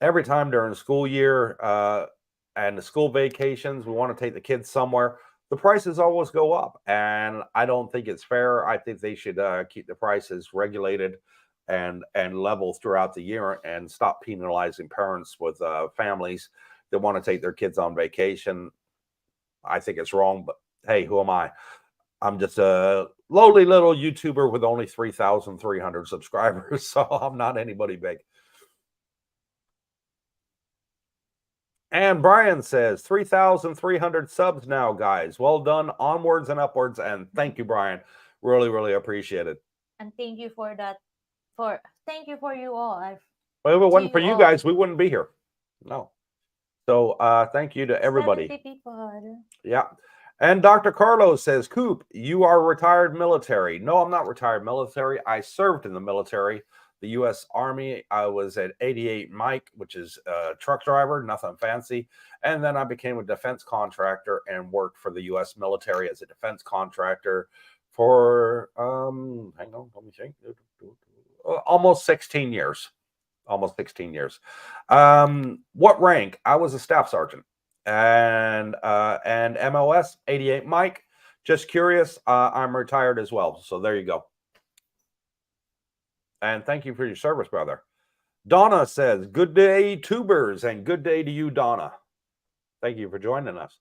every time during the school year and the school vacations, we want to take the kids somewhere. The prices always go up, and I don't think it's fair. I think they should keep the prices regulated and level throughout the year, and stop penalizing parents with families that want to take their kids on vacation. I think it's wrong, but hey, who am I? I'm just a lowly little YouTuber with only 3,300 subscribers, so I'm not anybody big. And Brian says 3,300 subs now, guys. Well done, onwards and upwards. And thank you, Brian. Really, really appreciate it. And thank you for that. Thank you for you all. Well, if it wasn't for you you all. guys, we wouldn't be here. No. So thank you to everybody. 70 people. Yeah. And Dr. Carlos says, Coop, you are retired military. No, I'm not retired military. I served in the military, the U.S. Army. I was at 88 Mike, which is a truck driver, nothing fancy. And then I became a defense contractor and worked for the U.S. military as a defense contractor for, hang on, let me think, almost 16 years. Almost 16 years. What rank? I was a staff sergeant. And MOS 88 Mike. Just curious. I'm retired as well. So there you go. And thank you for your service, brother. Donna says, good day, tubers, and good day to you, Donna. Thank you for joining us.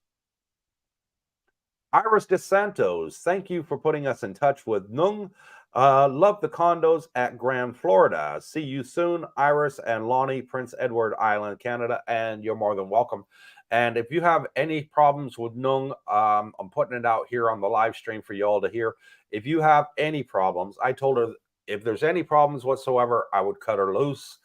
Iris DeSantos, thank you for putting us in touch with Nung. Love the condos at Grand Florida. See you soon, Iris and Lonnie, Prince Edward Island, Canada, and you're more than welcome. And if you have any problems with Nung, I'm putting it out here on the live stream for you all to hear. If you have any problems, I told her if there's any problems whatsoever, I would cut her loose.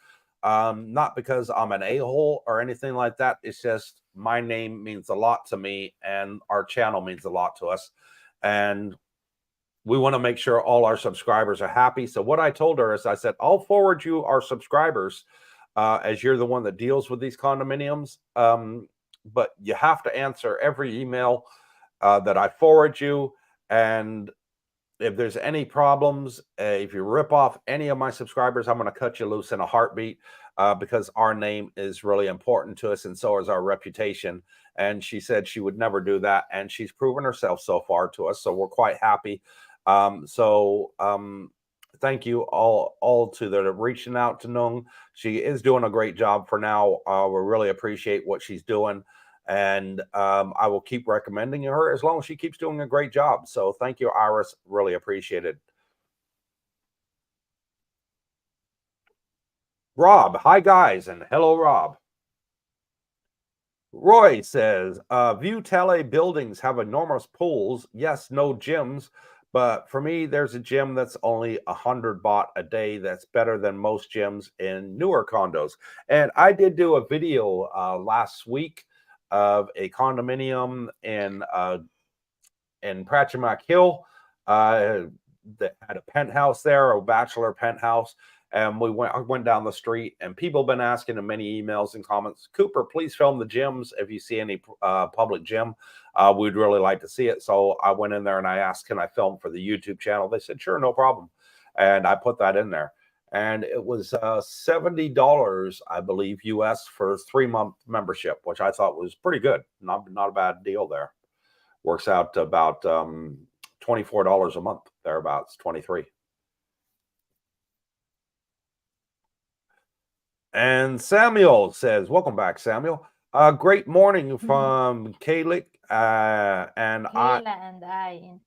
Not because I'm an a-hole or anything like that. It's just my name means a lot to me, and our channel means a lot to us. And we want to make sure all our subscribers are happy. So what I told her is I said, I'll forward you our subscribers as you're the one that deals with these condominiums. But you have to answer every email that I forward you. And if there's any problems, if you rip off any of my subscribers, I'm going to cut you loose in a heartbeat because our name is really important to us, and so is our reputation. And she said she would never do that, and she's proven herself so far to us, so we're quite happy. Thank you all to that are reaching out to Nung. She is doing a great job for now. We really appreciate what she's doing. And I will keep recommending her as long as she keeps doing a great job. So thank you, Iris. Really appreciate it. Rob, hi guys, and hello, Rob. Roy says, View Tele buildings have enormous pools. Yes, no gyms. But for me, there's a gym that's only 100 baht a day. That's better than most gyms in newer condos. And I did do a video last week of a condominium in Prachamak Hill that had a penthouse there, a bachelor penthouse. And I went down the street, and people have been asking in many emails and comments, Cooper, please film the gyms. If you see any public gym, we'd really like to see it. So I went in there and I asked, can I film for the YouTube channel? They said, sure, no problem. And I put that in there. And it was $70, I believe, US for a 3-month membership, which I thought was pretty good. Not a bad deal there. Works out to about $24 a month, thereabouts, 23. And Samuel says, welcome back, Samuel. Great morning from Kayla and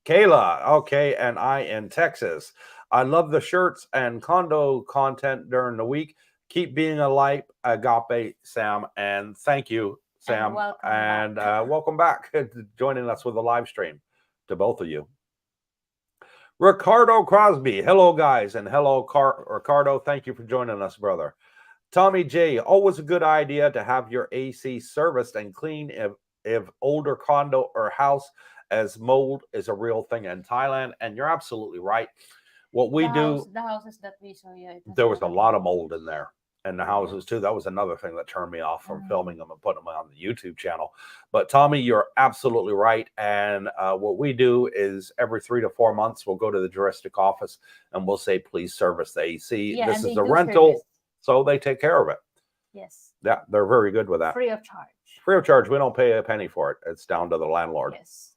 Kayla, okay, and I in Texas. I love the shirts and condo content during the week. Keep being a light, agape, Sam, and thank you, Sam, and welcome back joining us with a live stream to both of you. Ricardo Crosby, hello guys, and hello Ricardo, thank you for joining us, brother. Tommy J, always a good idea to have your AC serviced and clean if older condo or house, as mold is a real thing in Thailand. And you're absolutely right. What we do, the houses that we saw, there was a lot of mold in there, and the houses too. That was another thing that turned me off from filming them and putting them on the YouTube channel. But Tommy, you're absolutely right. And what we do is every 3 to 4 months, we'll go to the juristic office and we'll say, please service the AC. Yeah, this is a rental. Service. So they take care of it. Yes. Yeah, they're very good with that. Free of charge. Free of charge. We don't pay a penny for it. It's down to the landlord. Yes.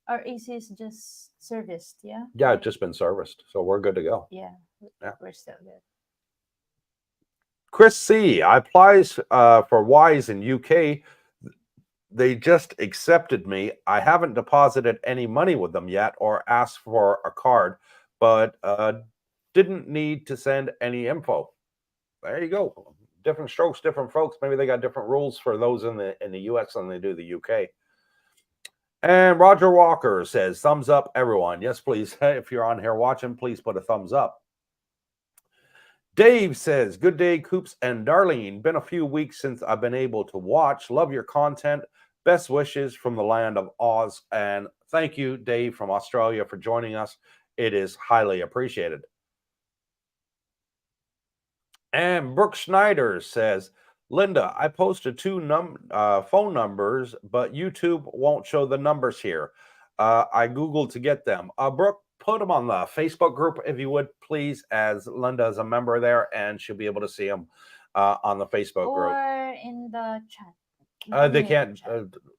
Our AC is just serviced, yeah? Yeah, Like, it's just been serviced, so we're good to go. yeah, Yeah. we're still good. Chris C. I applies for Wise in UK. They just accepted me. I haven't deposited any money with them yet or asked for a card, but didn't need to send any info. There you go. Different strokes, different folks. Maybe they got different rules for those in the US than they do the UK. And Roger Walker says, thumbs up, everyone. Yes, please. If you're on here watching, please put a thumbs up. Dave says, good day, Coops and Darlene. Been a few weeks since I've been able to watch. Love your content. Best wishes from the land of Oz. And thank you, Dave from Australia, for joining us. It is highly appreciated. And Brooke Schneider says, Linda, I posted two phone numbers, but YouTube won't show the numbers here. I Googled to get them. Brooke, put them on the Facebook group, if you would, please, as Linda is a member there, and she'll be able to see them on the Facebook group. Or in the chat. They can't.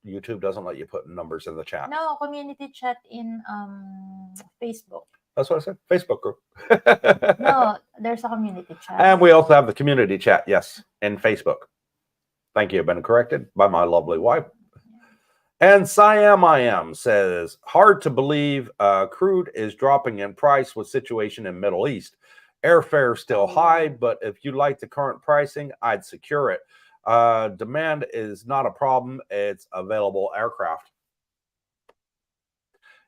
YouTube doesn't let you put numbers in the chat. No, community chat in Facebook. That's what I said. Facebook group. No, there's a community chat. And we also have the community chat, yes, in Facebook. Thank you. Been corrected by my lovely wife. And Siam I Am says, hard to believe crude is dropping in price with situation in Middle East. Airfare still high, but if you like the current pricing, I'd secure it. Demand is not a problem. It's available aircraft.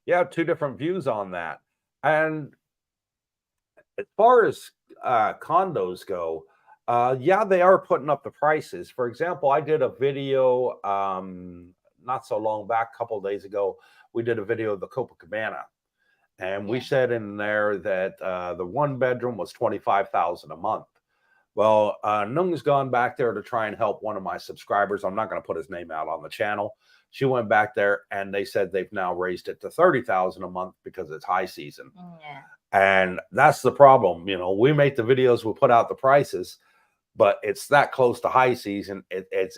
Yeah, two different views on that. And as far as condos go, yeah, they are putting up the prices. For example, I did a video not so long back, a couple of days ago. We did a video of the Copacabana, and we said in there that the one bedroom was $25,000 a month. Well, Nung's gone back there to try and help one of my subscribers. I'm not going to put his name out on the channel. She went back there and they said they've now raised it to $30,000 a month because it's high season. Yeah. And that's the problem. You know, we make the videos, we put out the prices, but it's that close to high season. It's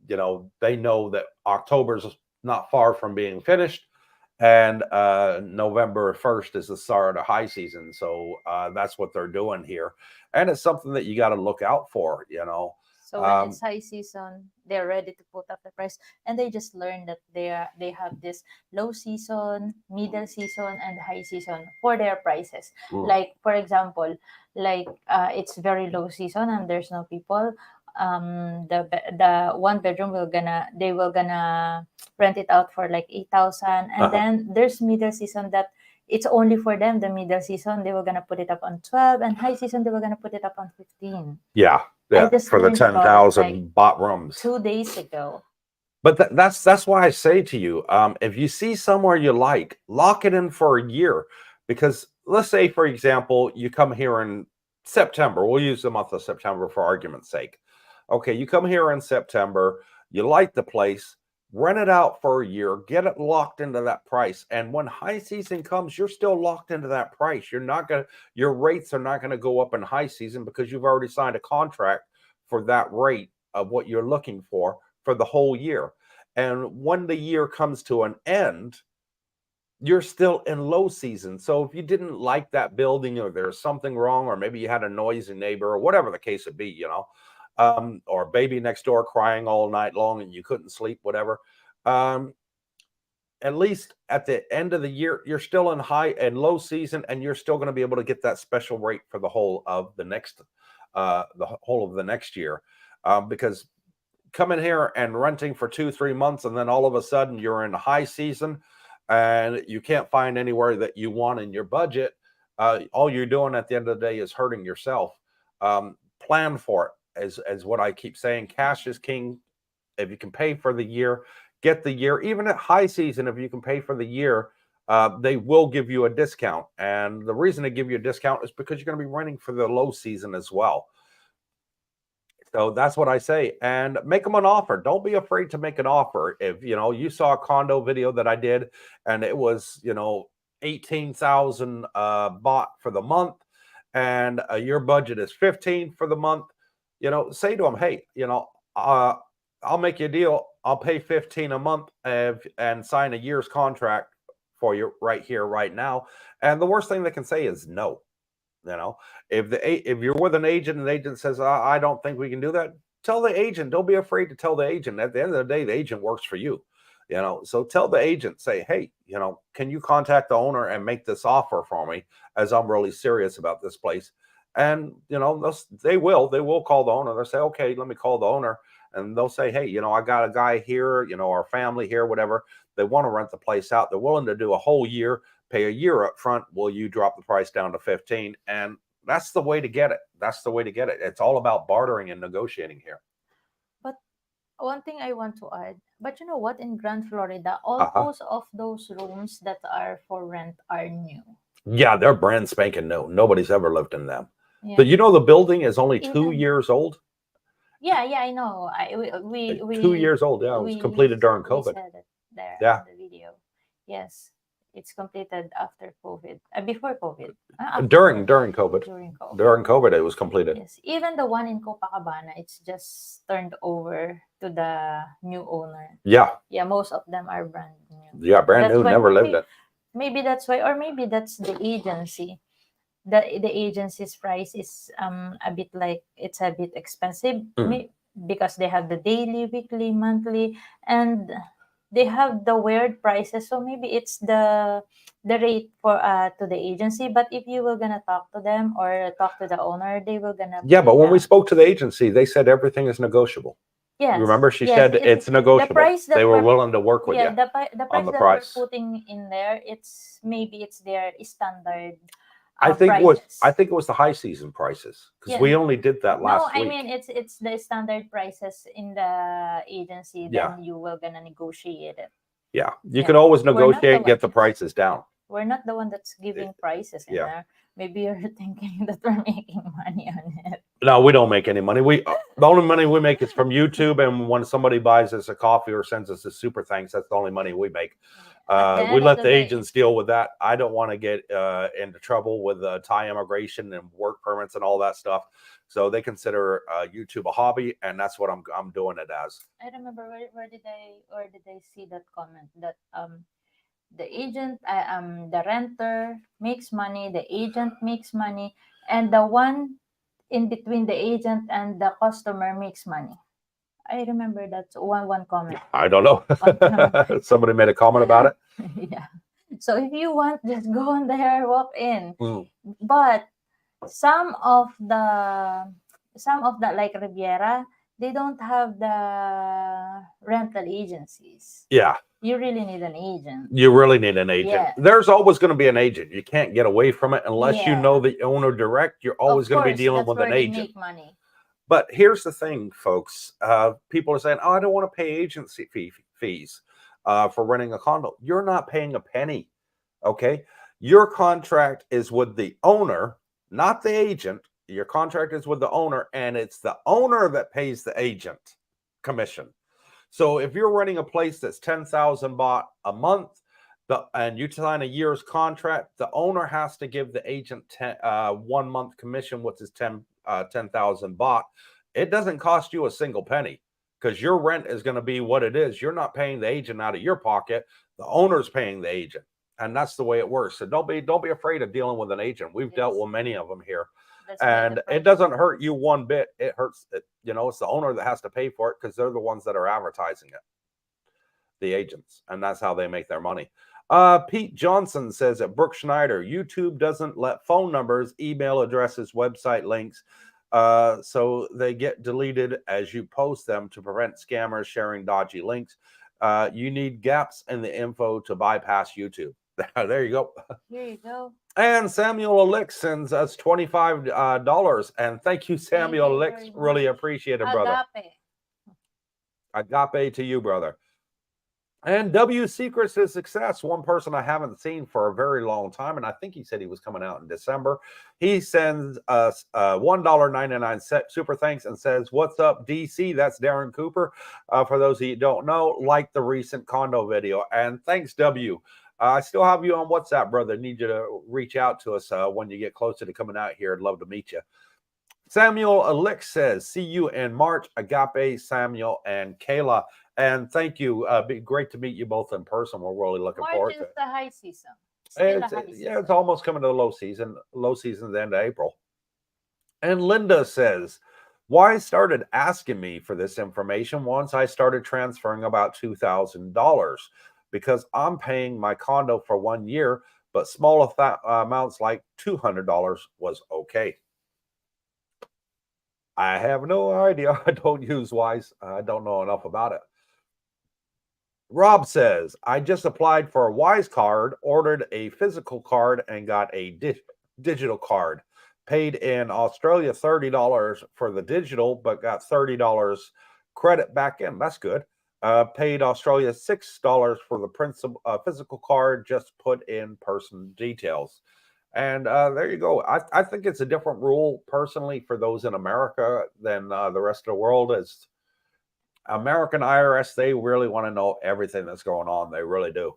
you know, they know that October's not far from being finished, and November 1st is the start of high season. So that's what they're doing here. And it's something that you got to look out for, you know. So when it's high season, they're ready to put up the price, and they just learned that they have this low season, middle season, and high season for their prices. Like for example, like it's very low season and there's no people. The one bedroom they will gonna rent it out for like 8,000, and then there's middle season that it's only for them. The middle season they were gonna put it up on 12, and high season they were gonna put it up on 15. Yeah, for the 10,000 bought rooms 2 days ago. But that's why I say to you, if you see somewhere you like, lock it in for a year. Because let's say, for example, you come here in September. We'll use the month of September for argument's sake. Okay, you come here in September, you like the place, rent it out for a year, get it locked into that price. And when high season comes, you're still locked into that price. Your rates are not going to go up in high season because you've already signed a contract for that rate of what you're looking for the whole year. And when the year comes to an end, you're still in low season. So if you didn't like that building, or there's something wrong, or maybe you had a noisy neighbor, or whatever the case would be, you know, or a baby next door crying all night long and you couldn't sleep, whatever. At least at the end of the year, you're still in high and low season, and you're still going to be able to get that special rate for the whole of the next year. Because coming here and renting for 2-3 months, and then all of a sudden you're in high season and you can't find anywhere that you want in your budget, all you're doing at the end of the day is hurting yourself. Plan for it. As what I keep saying, cash is king. If you can pay for the year, get the year. Even at high season, if you can pay for the year, they will give you a discount. And the reason they give you a discount is because you're going to be renting for the low season as well. So that's what I say. And make them an offer. Don't be afraid to make an offer. If you saw a condo video that I did, and it was 18,000 bought for the month, and your budget is 15 for the month, say to them, hey, I'll make you a deal. I'll pay 15 a month and sign a year's contract for you right here, right now. And the worst thing they can say is no. If you're with an agent and the agent says, I don't think we can do that, tell the agent. Don't be afraid to tell the agent. At the end of the day, the agent works for you. So tell the agent, say, hey, can you contact the owner and make this offer for me, as I'm really serious about this place. And they will call the owner. They'll say, okay, let me call the owner. And they'll say, hey, I got a guy here, our family here, whatever. They want to rent the place out. They're willing to do a whole year, pay a year up front. Will you drop the price down to 15? And that's the way to get it. That's the way to get it. It's all about bartering and negotiating here. But one thing I want to add, but you know what? In Grand Florida, most of those rooms that are for rent are new. Yeah, they're brand spanking new. Nobody's ever lived in them. Yeah. But the building is only 2 years old. Yeah, I know. We 2 years old. Yeah, it was completed during COVID. We said it there in the video. Yes, it's completed after COVID. Before COVID. During COVID. During COVID, it was completed. Yes, even the one in Copacabana, it's just turned over to the new owner. Yeah. Yeah, most of them are brand new. Yeah, brand new. Never lived it. Maybe that's why, or maybe that's the agency. The agency's price is a bit like it's a bit expensive because they have the daily, weekly, monthly, and they have the weird prices. So maybe it's the rate for to the agency. But if you were gonna talk to them or talk to the owner, they were gonna but when we spoke to the agency, they said everything is negotiable. Yes. Remember, she said it's negotiable. The price they were willing to work with you. The price that we're putting in there, it's their standard. I think it was the high season prices, because we only did that last week. No, I mean it's the standard prices in the agency. Then you were gonna negotiate it. Yeah, you can always negotiate and get the prices down. We're not the one that's giving prices in there. Maybe you're thinking that we're making money on it. No, we don't make any money. The only money we make is from YouTube, and when somebody buys us a coffee or sends us a super thanks, that's the only money we make. We let the agents deal with that. I don't want to get into trouble with Thai immigration and work permits and all that stuff. So they consider YouTube a hobby, and that's what I'm doing it as. I remember where did I see that comment that the agent, the renter makes money, the agent makes money, and the one in between the agent and the customer makes money. I remember that's one comment. I don't know. Somebody made a comment about it. Yeah. So if you want, just go on there, walk in. But some of the like Riviera, they don't have the rental agencies. Yeah. You really need an agent. You really need an agent. Yeah. There's always going to be an agent. You can't get away from it unless you know the owner direct. You're always going to be dealing with an agent. Make money. But here's the thing, folks. People are saying, oh, I don't want to pay agency fees for renting a condo. You're not paying a penny, okay? Your contract is with the owner, not the agent. Your contract is with the owner, and it's the owner that pays the agent commission. So if you're renting a place that's 10,000 baht a month, and you sign a year's contract, the owner has to give the agent 1 month commission, which is 10,000 baht. It doesn't cost you a single penny, because your rent is going to be what it is. You're not paying the agent out of your pocket. The owner's paying the agent, and that's the way it works. So don't be afraid of dealing with an agent. We've dealt with many of them here. And it doesn't hurt you one bit. It hurts, it's the owner that has to pay for it, because they're the ones that are advertising it, the agents, and that's how they make their money. Pete Johnson says at Brooke Schneider, YouTube doesn't let phone numbers, email addresses, website links, so they get deleted as you post them to prevent scammers sharing dodgy links. You need gaps in the info to bypass YouTube. There you go. Here you go. And Samuel Alix sends us $25. And thank you, Samuel Alix. Really appreciate it, brother. Agape to you, brother. And W Secrets to Success, one person I haven't seen for a very long time, and I think he said he was coming out in December. He sends us $1.99 super thanks and says, what's up, DC? That's Darren Cooper. For those of you who don't know, like the recent condo video. And thanks, W. I still have you on WhatsApp, brother. Need you to reach out to us when you get closer to coming out here. I'd love to meet you. Samuel Alick says, see you in March. Agape, Samuel, and Kayla. And thank you. Be great to meet you both in person. We're really looking March forward is to it. the high season. Still It's, a high yeah, it's season. almost coming to the low season. Low season the end of April. And Linda says, why started asking me for this information once I started transferring about $2,000 because I'm paying my condo for 1 year, but small amounts like $200 was okay. I have no idea. I don't use Wise. I don't know enough about it. Rob says, I just applied for a Wise card, ordered a physical card, and got a digital card. Paid in Australia $30 for the digital, but got $30 credit back in. That's good. Paid Australia $6 for the physical card, just put in person details. And there you go. I think it's a different rule personally for those in America than the rest of the world. As American IRS, they really want to know everything that's going on. They really do.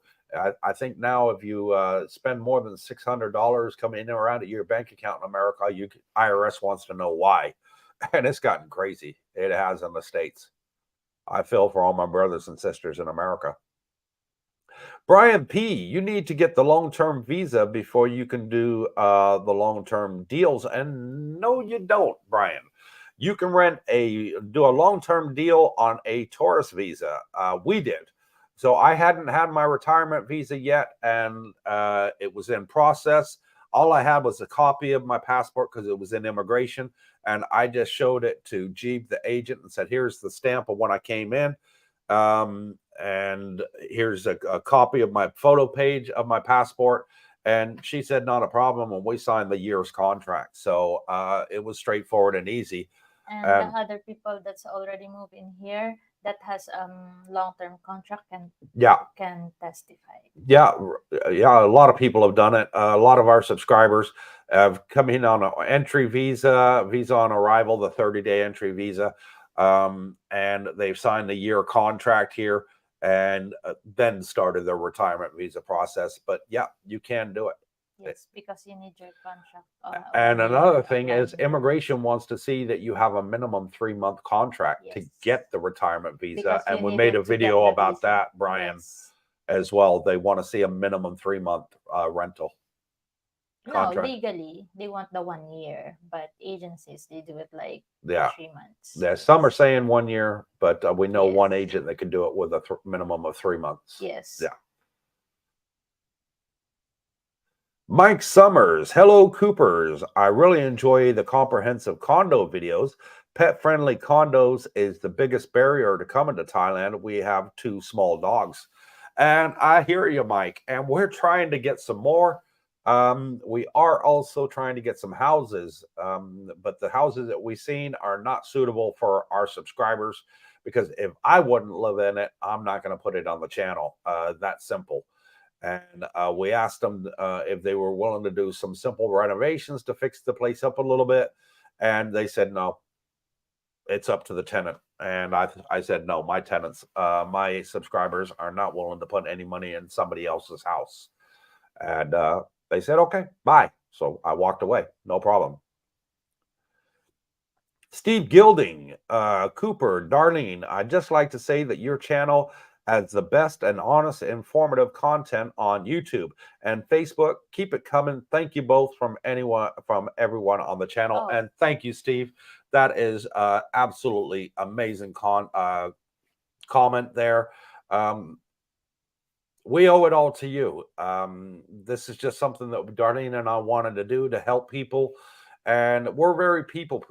I think now if you spend more than $600 coming in or out of your bank account in America, IRS wants to know why. And it's gotten crazy. It has in the States. I feel for all my brothers and sisters in America. Brian P., you need to get the long-term visa before you can do the long-term deals. And no, you don't, Brian. You can do a long-term deal on a tourist visa. We did. So I hadn't had my retirement visa yet, and it was in process. All I had was a copy of my passport because it was in immigration, and I just showed it to Jeeb, the agent, and said, here's the stamp of when I came in. And here's a copy of my photo page of my passport. And she said, not a problem. And we signed the year's contract. So it was straightforward and easy. And the other people that's already moved in here that has long-term contract can testify. Yeah. A lot of people have done it. A lot of our subscribers have come in on an entry visa on arrival, the 30-day entry visa. And they've signed the year contract here and then started their retirement visa process. But yeah, you can do it. Yes, because you need your contract. And another thing is immigration wants to see that you have a minimum 3-month contract to get the retirement visa. And we made a video about that, Brian, as well. They want to see a minimum 3-month rental contract. No, legally, they want the 1 year, but agencies, they do it like 3 months. Yeah, some are saying 1 year, but we know one agent that can do it with a minimum of 3 months. Yes. Yeah. Mike Summers, hello Coopers. I really enjoy the comprehensive condo videos. Pet-friendly condos is the biggest barrier to coming to Thailand. We have 2 small dogs. And I hear you, Mike. And we're trying to get some more. We are also trying to get some houses. But the houses that we've seen are not suitable for our subscribers. Because if I wouldn't live in it, I'm not going to put it on the channel. That's simple. And we asked them if they were willing to do some simple renovations to fix the place up a little bit. And they said, no, it's up to the tenant. And I said, no, my tenants, my subscribers are not willing to put any money in somebody else's house. And they said, okay, bye. So I walked away. No problem. Steve Gilding, Cooper, Darlene, I'd just like to say that your channel has the best and honest, informative content on YouTube and Facebook. Keep it coming. Thank you both from everyone on the channel. Oh. And thank you, Steve. That is absolutely amazing comment there. We owe it all to you. This is just something that Darlene and I wanted to do to help people. And we're very people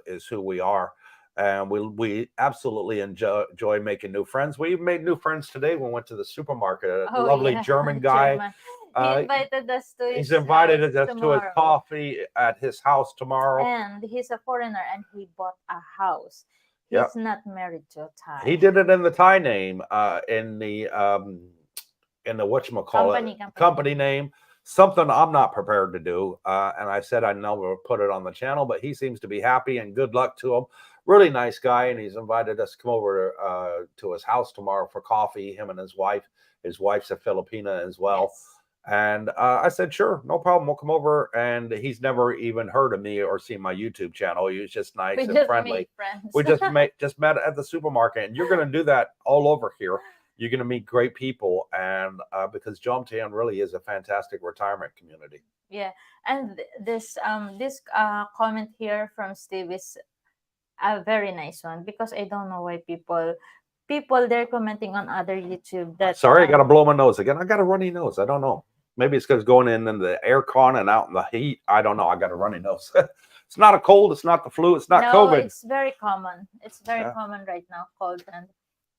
is who we are. And we absolutely enjoy making new friends. We even made new friends today. We went to the supermarket. A lovely German guy. He invited us to He's invited us to his coffee at his house tomorrow. And he's a foreigner and he bought a house. He's not married to a Thai. He did it in the Thai name, in the whatchamacallit company name. Something I'm not prepared to do. And I said I never put it on the channel, but he seems to be happy and good luck to him. Really nice guy. And he's invited us to come over to his house tomorrow for coffee, him and his wife. His wife's a Filipina as well. And I said, sure, no problem. We'll come over. And he's never even heard of me or seen my YouTube channel. He was just nice We and just friendly. made friends. We just met at the supermarket, and you're going to do that all over here. You're going to meet great people, and because Jomtien really is a fantastic retirement community. Yeah, and this comment here from Steve is a very nice one, because I don't know why people they're commenting on other YouTube that Sorry, I got to blow my nose again. I got a runny nose. I don't know. Maybe it's because going in the air con and out in the heat. I don't know. I got a runny nose. It's not a cold. It's not the flu. It's not no, COVID. it's very common. It's very Yeah. common right now, cold. And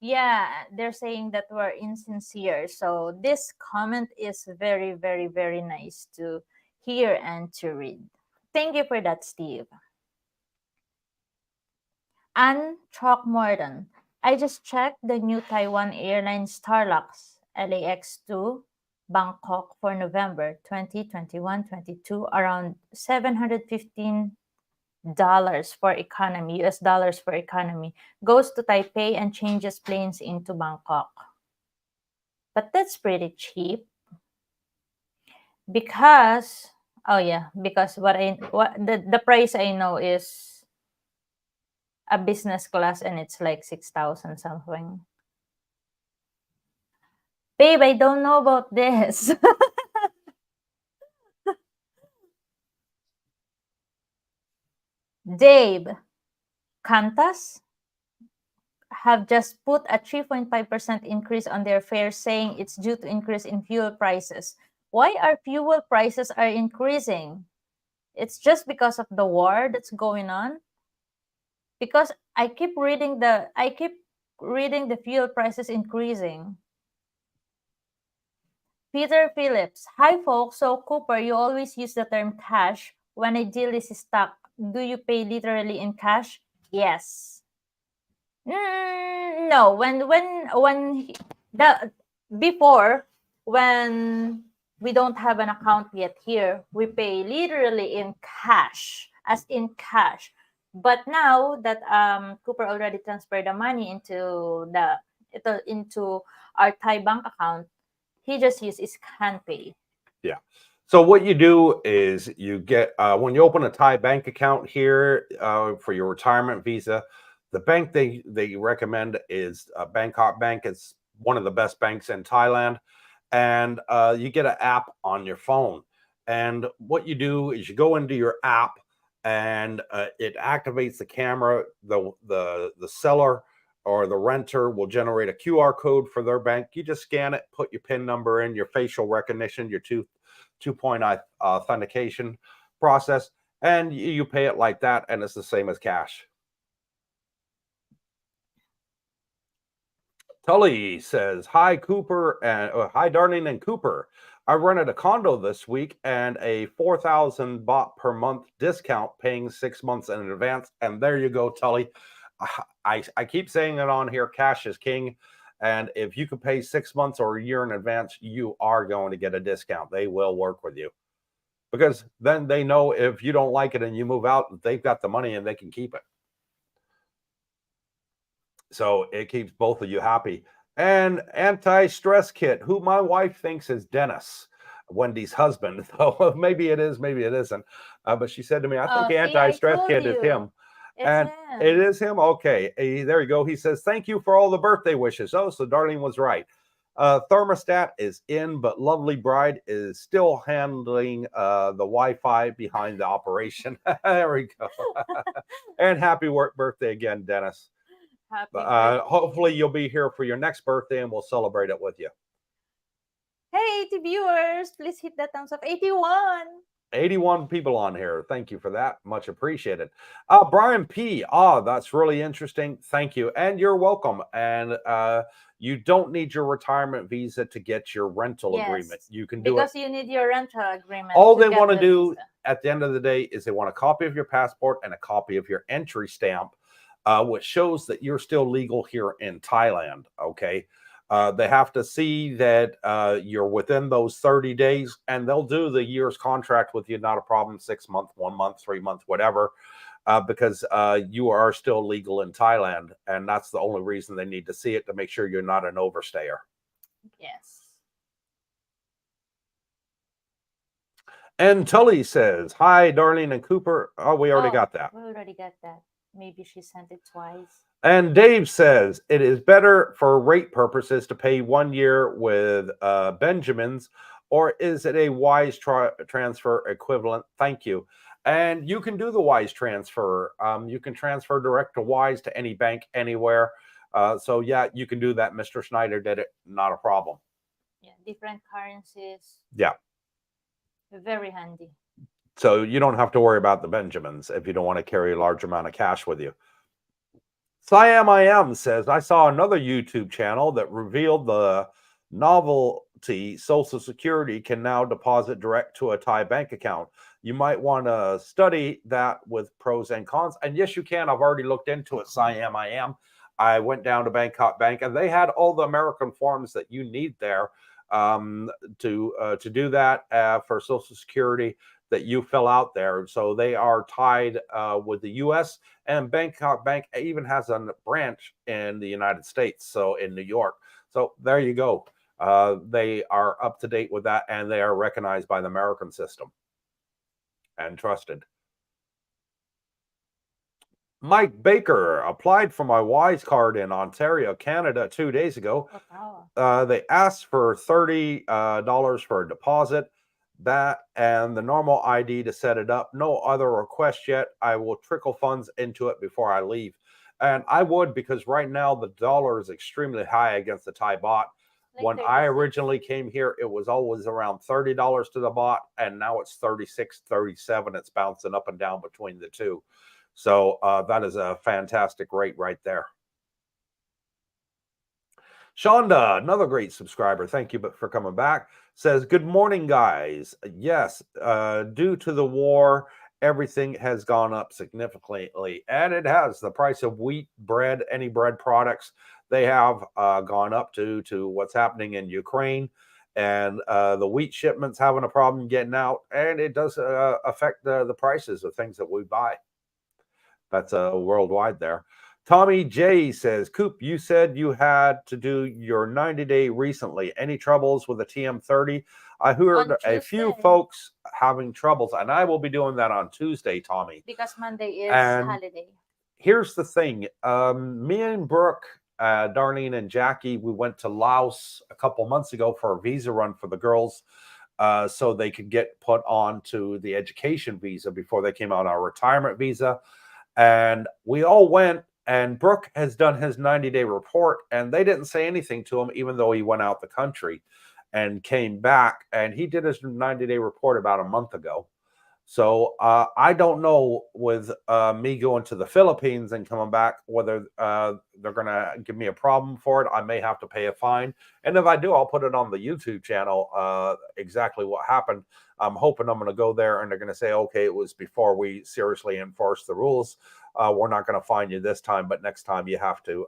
yeah, they're saying that we're insincere. So this comment is very, very, very nice to hear and to read. Thank you for that, Steve. Anne Throckmorton. I just checked the new Taiwan Airlines Starlux LAX to Bangkok for November 2021-22, around $715 for economy, US dollars for economy. Goes to Taipei and changes planes into Bangkok. But that's pretty cheap, because because what the price I know is a business class, and it's like 6,000 something. Babe, I don't know about this. Dave Cantas have just put a 3.5% increase on their fares, saying it's due to increase in fuel prices. Why are fuel prices are increasing? It's just because of the war that's going on? Because I keep reading the fuel prices increasing. Peter Phillips. Hi folks, so Cooper, you always use the term cash when a deal is stuck. Do you pay literally in cash? Yes. No, the before, when we don't have an account yet here, we pay literally in cash, as in cash. But now that Cooper already transferred the money into our Thai bank account, he just uses ScanPay. Yeah. So what you do is you get when you open a Thai bank account here for your retirement visa, the bank they recommend is Bangkok Bank. It's one of the best banks in Thailand, and you get an app on your phone. And what you do is you go into your app, and it activates the camera. The seller or the renter will generate a QR code for their bank. You just scan it, put your PIN number in, your facial recognition, your two-point authentication process, and you pay it like that, and it's the same as cash. Tully says, "Hi Cooper and hi Darling and Cooper. I rented a condo this week and a 4,000 baht per month discount, paying 6 months in advance." And there you go, Tully. I keep saying it on here. Cash is king, and if you can pay 6 months or a year in advance, you are going to get a discount. They will work with you, because then they know if you don't like it and you move out, they've got the money and they can keep it. So it keeps both of you happy. And anti-stress kit, who my wife thinks is Dennis, Wendy's husband. So maybe it is, maybe it isn't. But she said to me, I think anti-stress kit is him. And it is him. Okay, there you go. He says, "Thank you for all the birthday wishes." Oh, so Darlene was right. Thermostat is in, but lovely bride is still handling the Wi-Fi behind the operation. There we go. And happy birthday again, Dennis. Hopefully you'll be here for your next birthday and we'll celebrate it with you. Hey, 80 viewers, please hit that thumbs up. 81. 81 people on here. Thank you for that. Much appreciated. Brian P. That's really interesting. Thank you. And you're welcome. And you don't need your retirement visa to get your rental agreement. You can do because you need your rental agreement. All they want to do at the end of the day is they want a copy of your passport and a copy of your entry stamp, which shows that you're still legal here in Thailand. Okay. They have to see that you're within those 30 days, and they'll do the year's contract with you. Not a problem. 6 months, 1 month, 3 months, whatever, because you are still legal in Thailand. And that's the only reason they need to see it, to make sure you're not an overstayer. Yes. And Tully says, hi, Darlene and Cooper. Oh, we already got that. We already got that. Maybe she sent it twice. And Dave says, it is better for rate purposes to pay 1 year with Benjamins, or is it a wise transfer equivalent? Thank you. And you can do the wise transfer. You can transfer direct to wise to any bank anywhere. So yeah, you can do that. Mr. Schneider did it. Not a problem. Yeah, different currencies. Yeah. Very handy. So you don't have to worry about the Benjamins if you don't want to carry a large amount of cash with you. Siam I Am says, I saw another YouTube channel that revealed the novelty Social Security can now deposit direct to a Thai bank account. You might want to study that with pros and cons. And yes, you can. I've already looked into it. Siam I Am. I went down to Bangkok Bank, and they had all the American forms that you need there to do that for Social Security that you fill out there. So they are tied with the U.S. and Bangkok Bank even has a branch in the United States, so in New York. So there you go. They are up to date with that, and they are recognized by the American system and trusted. Mike Baker applied for my Wise card in Ontario, Canada 2 days ago. They asked for $30 for a deposit, that and the normal ID to set it up. No other request yet. I will trickle funds into it before I leave. And I would, because right now the dollar is extremely high against the Thai baht. When I originally came here, it was always around $30 to the baht, and now it's 36, 37. It's bouncing up and down between the two. So that is a fantastic rate right there. Shonda, another great subscriber, thank you for coming back, says, good morning, guys. Yes, due to the war, everything has gone up significantly, and it has. The price of wheat, bread, any bread products, they have gone up due to what's happening in Ukraine, and the wheat shipments having a problem getting out, and it does affect the prices of things that we buy. That's worldwide there. Tommy J says, Coop, you said you had to do your 90-day recently. Any troubles with the TM30? I heard a few folks having troubles, and I will be doing that on Tuesday, Tommy. Because Monday is holiday. Here's the thing. Me and Brooke, Darlene and Jackie, we went to Laos a couple months ago for a visa run for the girls so they could get put on to the education visa before they came out on our retirement visa. And we all went, and Brooke has done his 90-day report, and they didn't say anything to him, even though he went out the country and came back. And he did his 90-day report about a month ago. So I don't know with me going to the Philippines and coming back, whether they're going to give me a problem for it. I may have to pay a fine. And if I do, I'll put it on the YouTube channel, exactly what happened. I'm hoping I'm going to go there and they're going to say, okay, it was before we seriously enforced the rules. We're not going to fine you this time, but next time you have to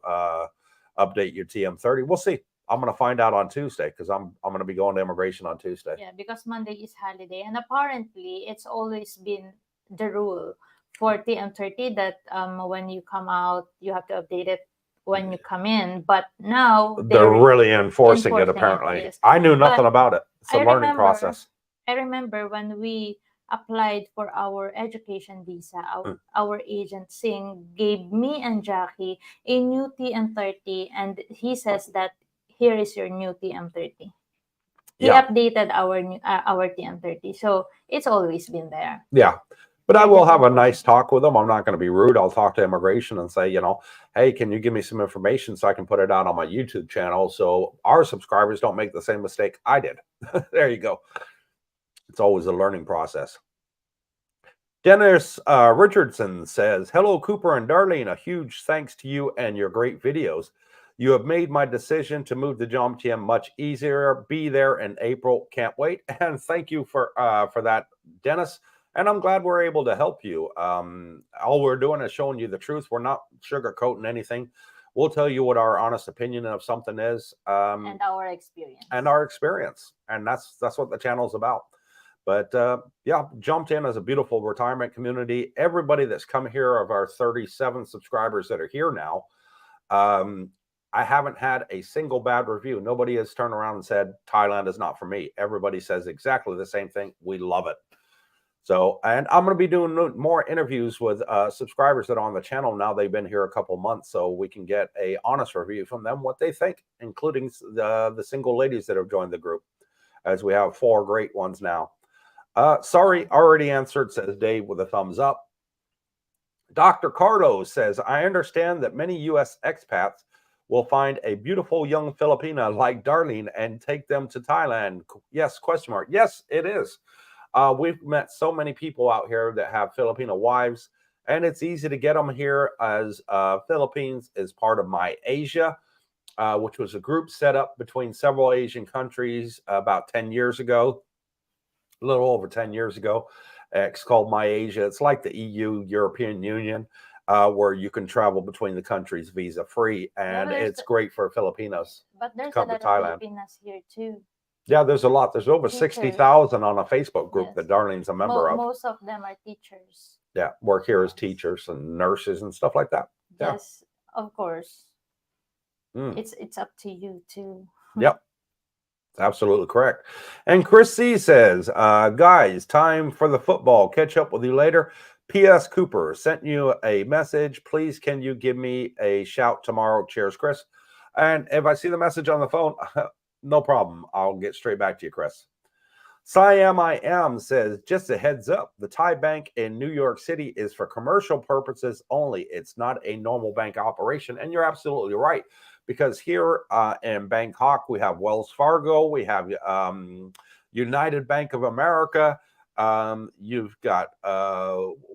update your TM30. We'll see. I'm going to find out on Tuesday because I'm going to be going to immigration on Tuesday. Yeah, because Monday is holiday. And apparently, it's always been the rule for TM30 that when you come out, you have to update it when you come in. But now they're really enforcing it, apparently. Yes. I knew nothing about it. It's a learning process. I remember when we applied for our education visa, our agent Singh gave me and Jackie a new TM30, and he says that here is your new TM30. He updated our TM30, so it's always been there. Yeah, but I will have a nice talk with them. I'm not going to be rude. I'll talk to immigration and say, hey, can you give me some information so I can put it out on my YouTube channel so our subscribers don't make the same mistake I did. There you go. It's always a learning process. Dennis Richardson says, hello, Cooper and Darlene. A huge thanks to you and your great videos. You have made my decision to move to JomTM much easier. Be there in April. Can't wait. And thank you for that, Dennis. And I'm glad we're able to help you. All we're doing is showing you the truth. We're not sugarcoating anything. We'll tell you what our honest opinion of something is. And our experience. And that's what the channel is about. But yeah, JomTM is a beautiful retirement community. Everybody that's come here, of our 37 subscribers that are here now, I haven't had a single bad review. Nobody has turned around and said Thailand is not for me. Everybody says exactly the same thing. We love it. So, and I'm going to be doing more interviews with subscribers that are on the channel now. They've been here a couple months, so we can get a honest review from them, what they think, including the single ladies that have joined the group, as we have 4 great ones now. Sorry, already answered, says Dave with a thumbs up. Dr. Condo says, I understand that many U.S. expats will find a beautiful young Filipina like Darlene and take them to Thailand. Yes, question mark. Yes, it is. We've met so many people out here that have Filipino wives, and it's easy to get them here, as Philippines is part of My Asia, which was a group set up between several Asian countries about 10 years ago, a little over 10 years ago. It's called My Asia. It's like the EU, European Union, where you can travel between the countries visa free, and it's great for Filipinos. But there's a lot of Filipinas here too. Yeah, there's a lot. There's over 60,000 on a Facebook group that Darlene's a member of. Most of them are teachers. Yeah, work here as teachers and nurses and stuff like that. Yeah. Yes, of course. It's up to you too. Yep. Absolutely correct. And Chris C says, guys, time for the football. Catch up with you later. P.S. Cooper sent you a message. Please, can you give me a shout tomorrow? Cheers, Chris. And if I see the message on the phone, no problem. I'll get straight back to you, Chris. Siam I Am says, just a heads up, the Thai bank in New York City is for commercial purposes only. It's not a normal bank operation. And you're absolutely right. Because here in Bangkok, we have Wells Fargo, we have United Bank of America, you've got,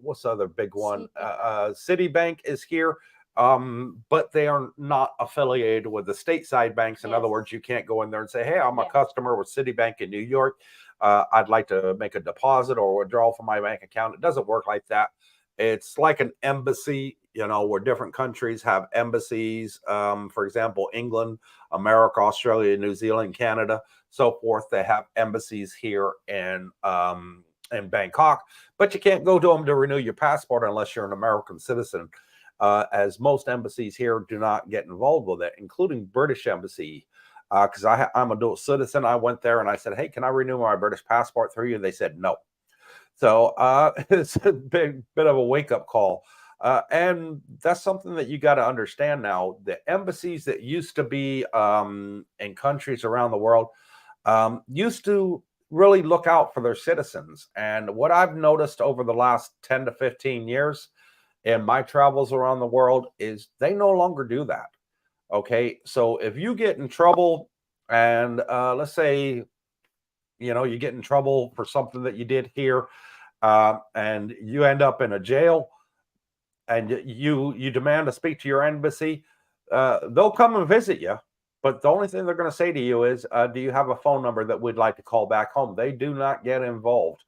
what's the other big one? Citibank is here, but they are not affiliated with the stateside banks. In other words, you can't go in there and say, hey, I'm a customer with Citibank in New York. I'd like to make a deposit or withdrawal from my bank account. It doesn't work like that. It's like an embassy, you know, where different countries have embassies. For example, England, America, Australia, New Zealand, Canada, so forth. They have embassies here in Bangkok, but you can't go to them to renew your passport unless you're an American citizen, as most embassies here do not get involved with it, including British Embassy. Because I'm a dual citizen. I went there and I said, hey, can I renew my British passport through you? They said no. So it's a bit of a wake-up call. And that's something that you got to understand now. The embassies that used to be in countries around the world used to really look out for their citizens. And what I've noticed over the last 10 to 15 years in my travels around the world is they no longer do that. Okay, so if you get in trouble and let's say, you know, you get in trouble for something that you did here, and you end up in a jail, and you demand to speak to your embassy, they'll come and visit you. But the only thing they're going to say to you is, do you have a phone number that we'd like to call back home? They do not get involved.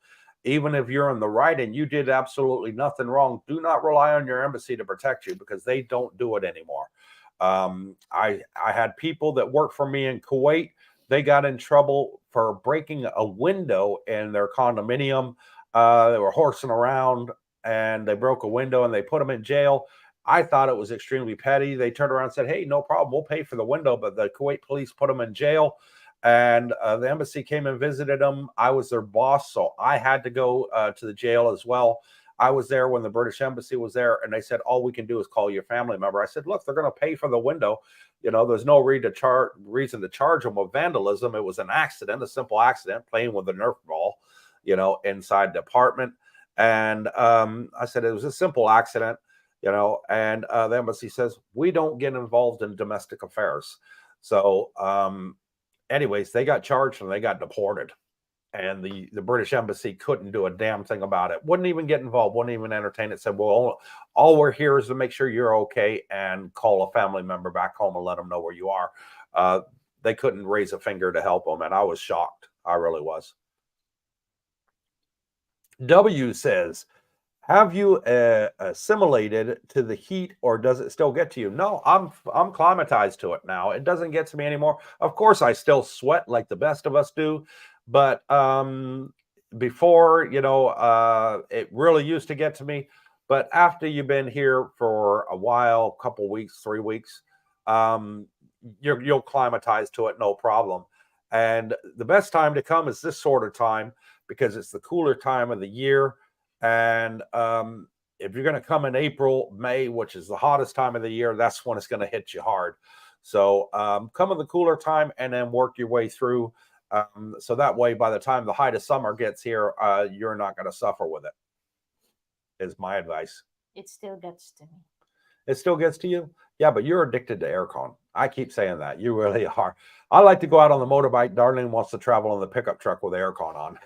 Even if you're in the right and you did absolutely nothing wrong, do not rely on your embassy to protect you, because they don't do it anymore. I had people that worked for me in Kuwait. They got in trouble for breaking a window in their condominium. They were horsing around and they broke a window and they put them in jail. I thought it was extremely petty. They turned around and said, hey, no problem, we'll pay for the window. But the Kuwait police put them in jail, and the embassy came and visited them. I was their boss, so I had to go to the jail as well. I was there when the British Embassy was there, and they said, all we can do is call your family member. I said, look, they're going to pay for the window. You know, there's no reason to charge them with vandalism. It was an accident, a simple accident, playing with a Nerf ball, you know, inside the apartment. And I said, it was a simple accident, you know, and the embassy says, we don't get involved in domestic affairs. So anyways, they got charged and they got deported. And the British Embassy couldn't do a damn thing about it. Wouldn't even get involved. Wouldn't even entertain it. Said, well, all we're here is to make sure you're okay, and call a family member back home and let them know where you are. They couldn't raise a finger to help them, and I was shocked. I really was. W says, have you assimilated to the heat, or does it still get to you? No, I'm climatized to it now. It doesn't get to me anymore. Of course, I still sweat like the best of us do. But before, you know, it really used to get to me. But after you've been here for a while, couple weeks, 3 weeks, you'll climatize to it, no problem. And the best time to come is this sort of time because it's the cooler time of the year. And if you're going to come in April, May, which is the hottest time of the year, that's when it's going to hit you hard. So come in the cooler time and then work your way through. So that way, by the time the height of summer gets here, you're not going to suffer with it, is my advice. It still gets to me. It still gets to you? Yeah, but you're addicted to aircon. I keep saying that. You really are. I like to go out on the motorbike. Darlene wants to travel in the pickup truck with aircon on.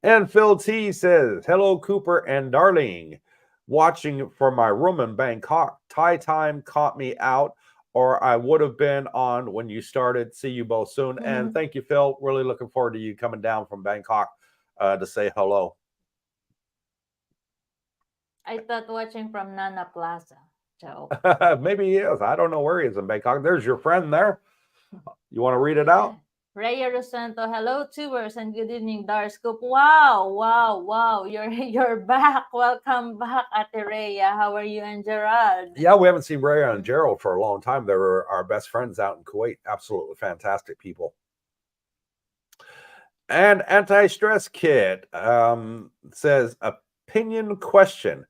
And Phil T says, hello, Cooper and Darlene. Watching from my room in Bangkok. Thai time caught me out, or I would have been on when you started. See you both soon. And thank you, Phil. Really looking forward to you coming down from Bangkok to say hello. I thought watching from Nana Plaza. So maybe he is. I don't know where he is in Bangkok. There's your friend there. You want to read it out? Raya Rosanto, hello tubers and good evening, Darscoop. Wow. You're back. Welcome back, Ate Raya. How are you and Gerald? Yeah, we haven't seen Raya and Gerald for a long time. They were our best friends out in Kuwait. Absolutely fantastic people. And Anti-Stress Kit says, opinion question.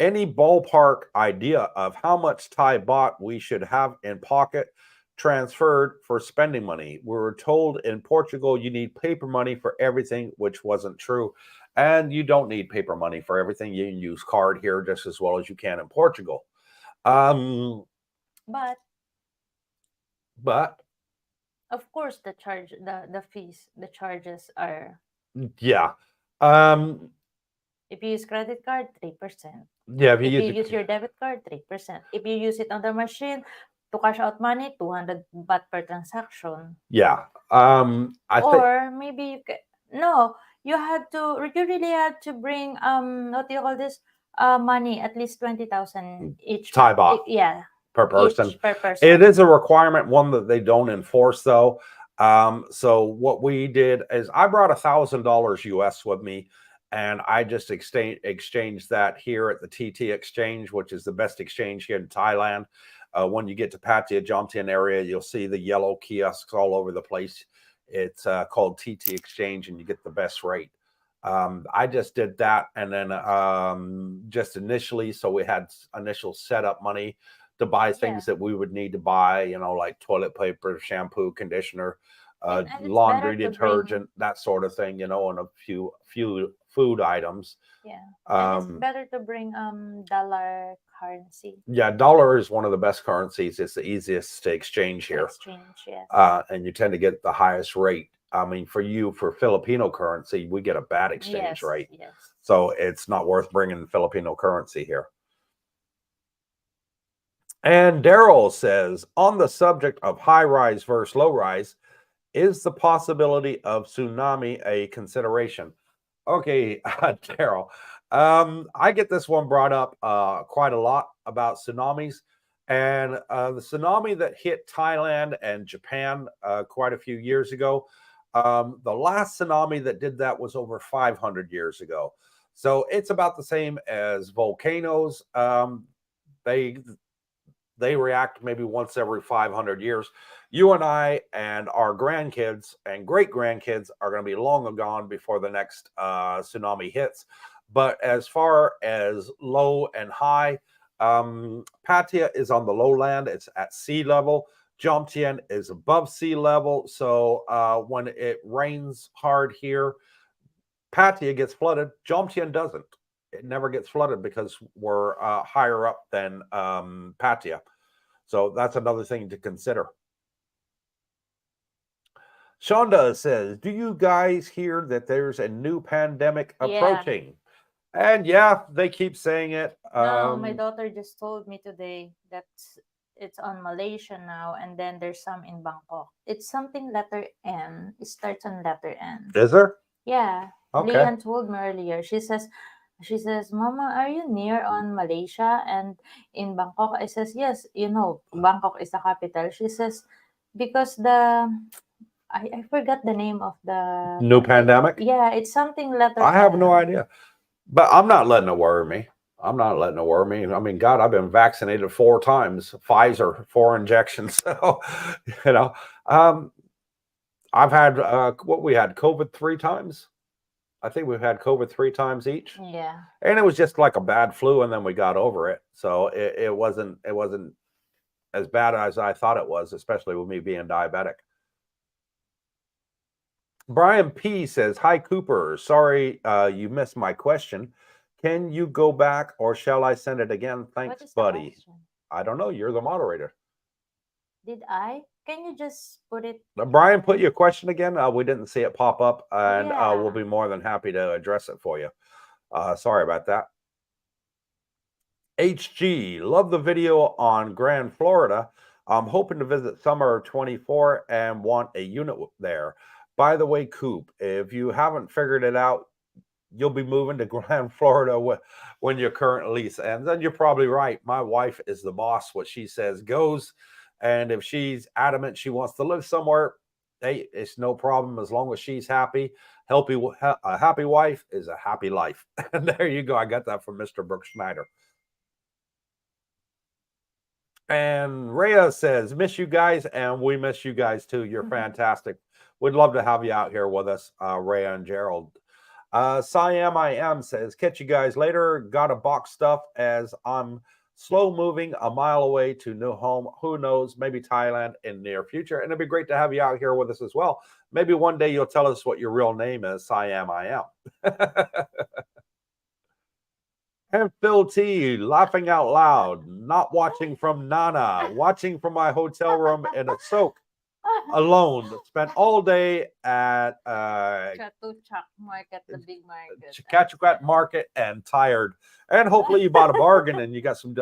Any ballpark idea of how much Thai baht we should have in pocket transferred for spending money? We were told in Portugal you need paper money for everything, which wasn't true. And you don't need paper money for everything. You can use card here just as well as you can in Portugal. But of course the fees, the charges are, yeah. If you use credit card, 3%. Yeah, if you use your debit card, 3%. If you use it on the machine to cash out money, 200 baht per transaction. Yeah. Or maybe you can, no, you really have to bring what do you call this? Money, at least 20,000 each. Thai baht. Yeah. Per person. Each per person. It is a requirement, one that they don't enforce though. So what we did is I brought $1,000 US with me, and I just exchanged that here at the TT Exchange, which is the best exchange here in Thailand. When you get to Pattaya, Jomtien area, you'll see the yellow kiosks all over the place. It's called TT Exchange, and you get the best rate. I just did that, and then just initially, so we had initial setup money to buy things that we would need to buy, like toilet paper, shampoo, conditioner, and laundry detergent, that sort of thing, and a few food items. Yeah. And it's better to bring dollar currency. Yeah, dollar is one of the best currencies. It's the easiest to exchange here. And you tend to get the highest rate. I mean, for Filipino currency, we get a bad exchange rate. Yes. So it's not worth bringing Filipino currency here. And Daryl says, on the subject of high rise versus low rise, is the possibility of tsunami a consideration? Okay, Daryl, I get this one brought up quite a lot about tsunamis. And the tsunami that hit Thailand and Japan quite a few years ago, the last tsunami that did that was over 500 years ago. So it's about the same as volcanoes. They react maybe once every 500 years. You and I and our grandkids and great-grandkids are going to be long gone before the next tsunami hits. But as far as low and high, Pattaya is on the lowland. It's at sea level. Jomtien is above sea level. So when it rains hard here, Pattaya gets flooded. Jomtien doesn't. It never gets flooded because we're higher up than Pattaya. So that's another thing to consider. Shonda says, do you guys hear that there's a new pandemic approaching? And yeah, they keep saying it. No, my daughter just told me today that it's on Malaysia now, and then there's some in Bangkok. It's something letter N. It starts on letter N. Is there? Yeah. Okay. Leanne told me earlier. She says, Mama, are you near on Malaysia and in Bangkok? I says, yes, Bangkok is the capital. She says, because I forgot the name of the new pandemic. Yeah, it's something letter I have N. no idea, but I'm not letting it worry me. I'm not letting it worry me. I mean, God, I've been vaccinated 4 times, Pfizer, 4 injections. So, you know, um, I've had what we had COVID 3 times. I think we've had COVID 3 times each, Yeah. and it was just like a bad flu, and then we got over it. So it wasn't as bad as I thought it was, especially with me being diabetic. Brian P says, "Hi Cooper, sorry you missed my question. Can you go back or shall I send it again? What Thanks, is the buddy." question? I don't know. You're the moderator. Did I? Can you just put it? Brian, put your question again. We didn't see it pop up, and we'll Yeah. be more than happy to address it for you. Sorry about that. HG, love the video on Grand Florida. I'm hoping to visit summer of 24 and want a unit there. By the way, Coop, if you haven't figured it out, you'll be moving to Grand Florida when your current lease ends. And you're probably right. My wife is the boss. What she says goes. And if she's adamant she wants to live somewhere, hey, it's no problem as long as she's happy. A happy wife is a happy life. And there you go. I got that from Mr. Brooks Schneider. And Rhea says, "Miss you guys," and we miss you guys too. You're fantastic. We'd love to have you out here with us, Rhea and Gerald. Siam I am says, "Catch you guys later. Got a box stuff as I'm slow moving a mile away to new home. Who knows? Maybe Thailand in near future. And it'd be great to have you out here with us as well. Maybe one day you'll tell us what your real name is. Siam I am." And Phil T laughing out loud, not watching from Nana, watching from my hotel room in a soak alone. Spent all day at Chatuchak Market, the big market. Chikachukat Market and tired. And hopefully you bought a bargain and you got some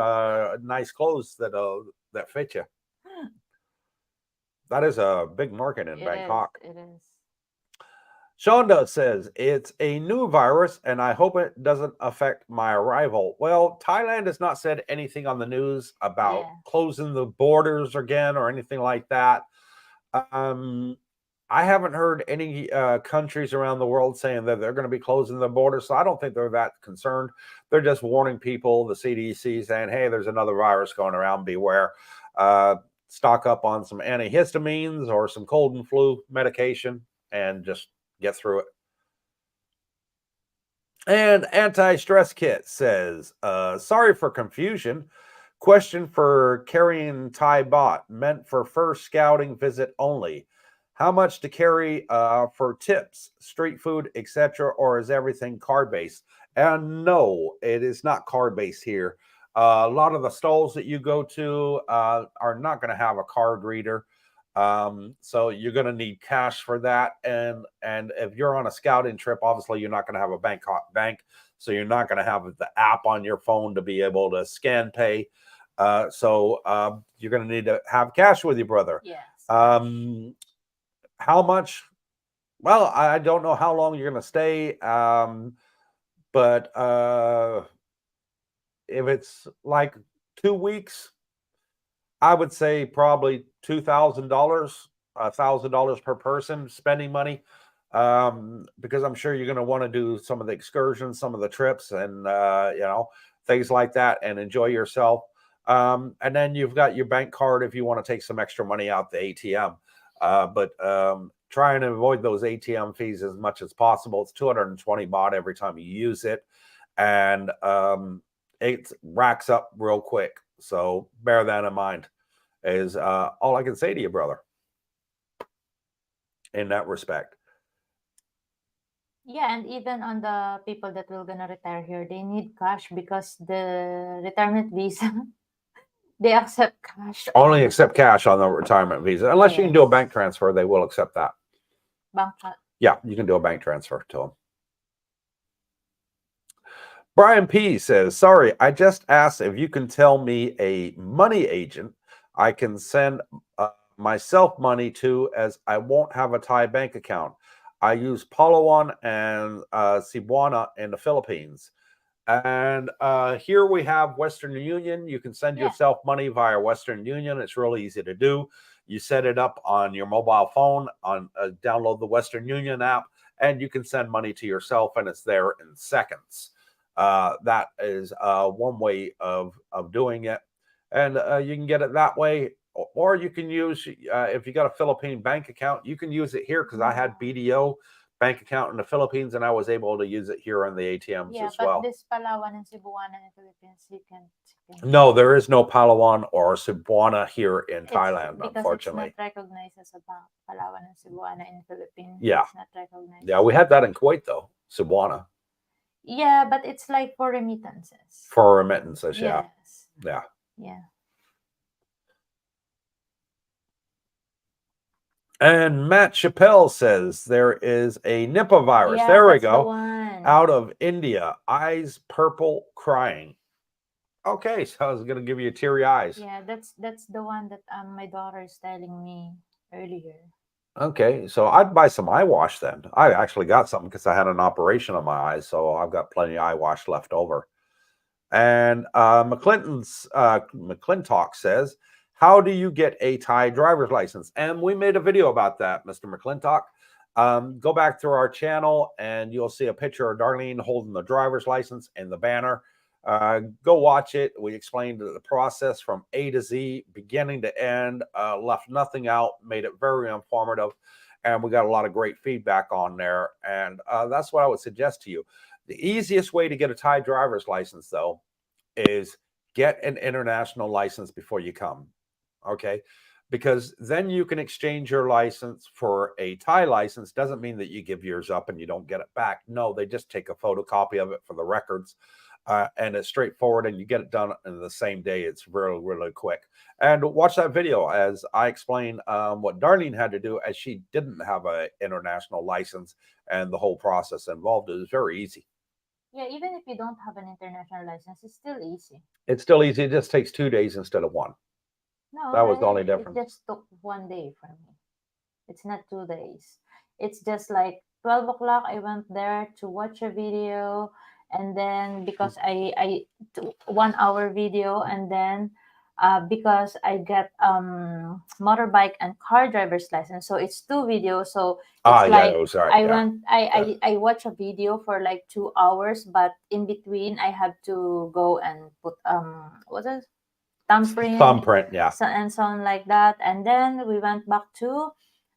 nice clothes that fit you. That is a big market in Bangkok. It is. Shonda says, "It's a new virus and I hope it doesn't affect my arrival." Well, Thailand has not said anything on the news about closing the borders again or anything like that. I haven't heard any countries around the world saying that they're going to be closing the borders, so I don't think they're that concerned. They're just warning people, the CDC, saying, "Hey, there's another virus going around. Beware. Stock up on some antihistamines or some cold and flu medication and just get through it." And Anti-Stress Kit says, "Sorry for confusion. Question for carrying Thai bot meant for first scouting visit only. How much to carry for tips, street food, etc., or is everything card based?" And no, it is not card based here. A lot of the stalls that you go to are not going to have a card reader. So you're going to need cash for that. And if you're on a scouting trip, obviously you're not going to have a bank. So you're not going to have the app on your phone to be able to scan pay. So you're going to need to have cash with you, brother. Yes. How much? Well, I don't know how long you're going to stay. But if it's like 2 weeks, I would say probably $2,000, $1,000 per person spending money, because I'm sure you're going to want to do some of the excursions, some of the trips, and things like that, and enjoy yourself. And then you've got your bank card if you want to take some extra money out the ATM. But try and avoid those ATM fees as much as possible. It's 220 baht every time you use it, and it racks up real quick. So bear that in mind. Is all I can say to you, brother, in that respect. Yeah, and even on the people that will gonna retire here, they need cash because the retirement visa, they accept cash. Only accept cash on the retirement visa. Unless you can do a bank transfer, they will accept that. Yeah, you can do a bank transfer to them. Brian P says, "Sorry, I just asked if you can tell me a money agent I can send myself money to, as I won't have a Thai bank account. I use Palawan and Cebuana in the Philippines." And here we have Western Union. You can send yourself money via Western Union. It's really easy to do. You set it up on your mobile phone, download the Western Union app, and you can send money to yourself, and it's there in seconds. That is one way of doing it, and you can get it that way, or you can use if you got a Philippine bank account, you can use it here because I had BDO bank account in the Philippines, and I was able to use it here on the ATMs Yeah, as but well. this Palawan and Cebuana in the Philippines, you can. No, there is no Palawan or Cebuana here in It's Thailand, because unfortunately. it's not recognized as a bank. Palawan and Cebuana in Philippines. Yeah. It's not recognized. Yeah, we had that in Kuwait though, Cebuana, Yeah, but it's like for remittances. for remittances. Yeah, Yes. yeah. Yeah. And Matt Chappelle says there is a Nipah virus. Yeah, There we that's the go. one. Out of India, eyes purple, crying. Okay, so I was gonna give you teary eyes. Yeah, that's the one that my daughter is telling me earlier. Okay, so I'd buy some eye wash then. I actually got something because I had an operation on my eyes, so I've got plenty of eye wash left over. And McClintock says, "How do you get a Thai driver's license?" And we made a video about that, Mr. McClintock. Go back through our channel and you'll see a picture of Darlene holding the driver's license and the banner. Go watch it. We explained the process from A to Z, beginning to end, left nothing out, made it very informative, and we got a lot of great feedback on there. And that's what I would suggest to you. The easiest way to get a Thai driver's license, though, is get an international license before you come. Okay. Because then you can exchange your license for a Thai license. Doesn't mean that you give yours up and you don't get it back. No, they just take a photocopy of it for the records. And it's straightforward and you get it done in the same day. It's really, really quick. And watch that video as I explain what Darlene had to do, as she didn't have an international license, and the whole process involved. It was very easy. Yeah, even if you don't have an international license, it's still easy. It's still easy. It just takes 2 days instead of 1. No, That was the only it difference. just took 1 day for me. It's not 2 days. It's just like 12 o'clock. I went there to watch a video, and then because I 1 hour video, and then because I get motorbike and car driver's license, so it's 2 videos. So it's Yeah, like it was right. I Yeah. went I watch a video for like 2 hours, but in between I have to go and put what's it, Thumbprint, yeah. so, and so on like that. And then we went back to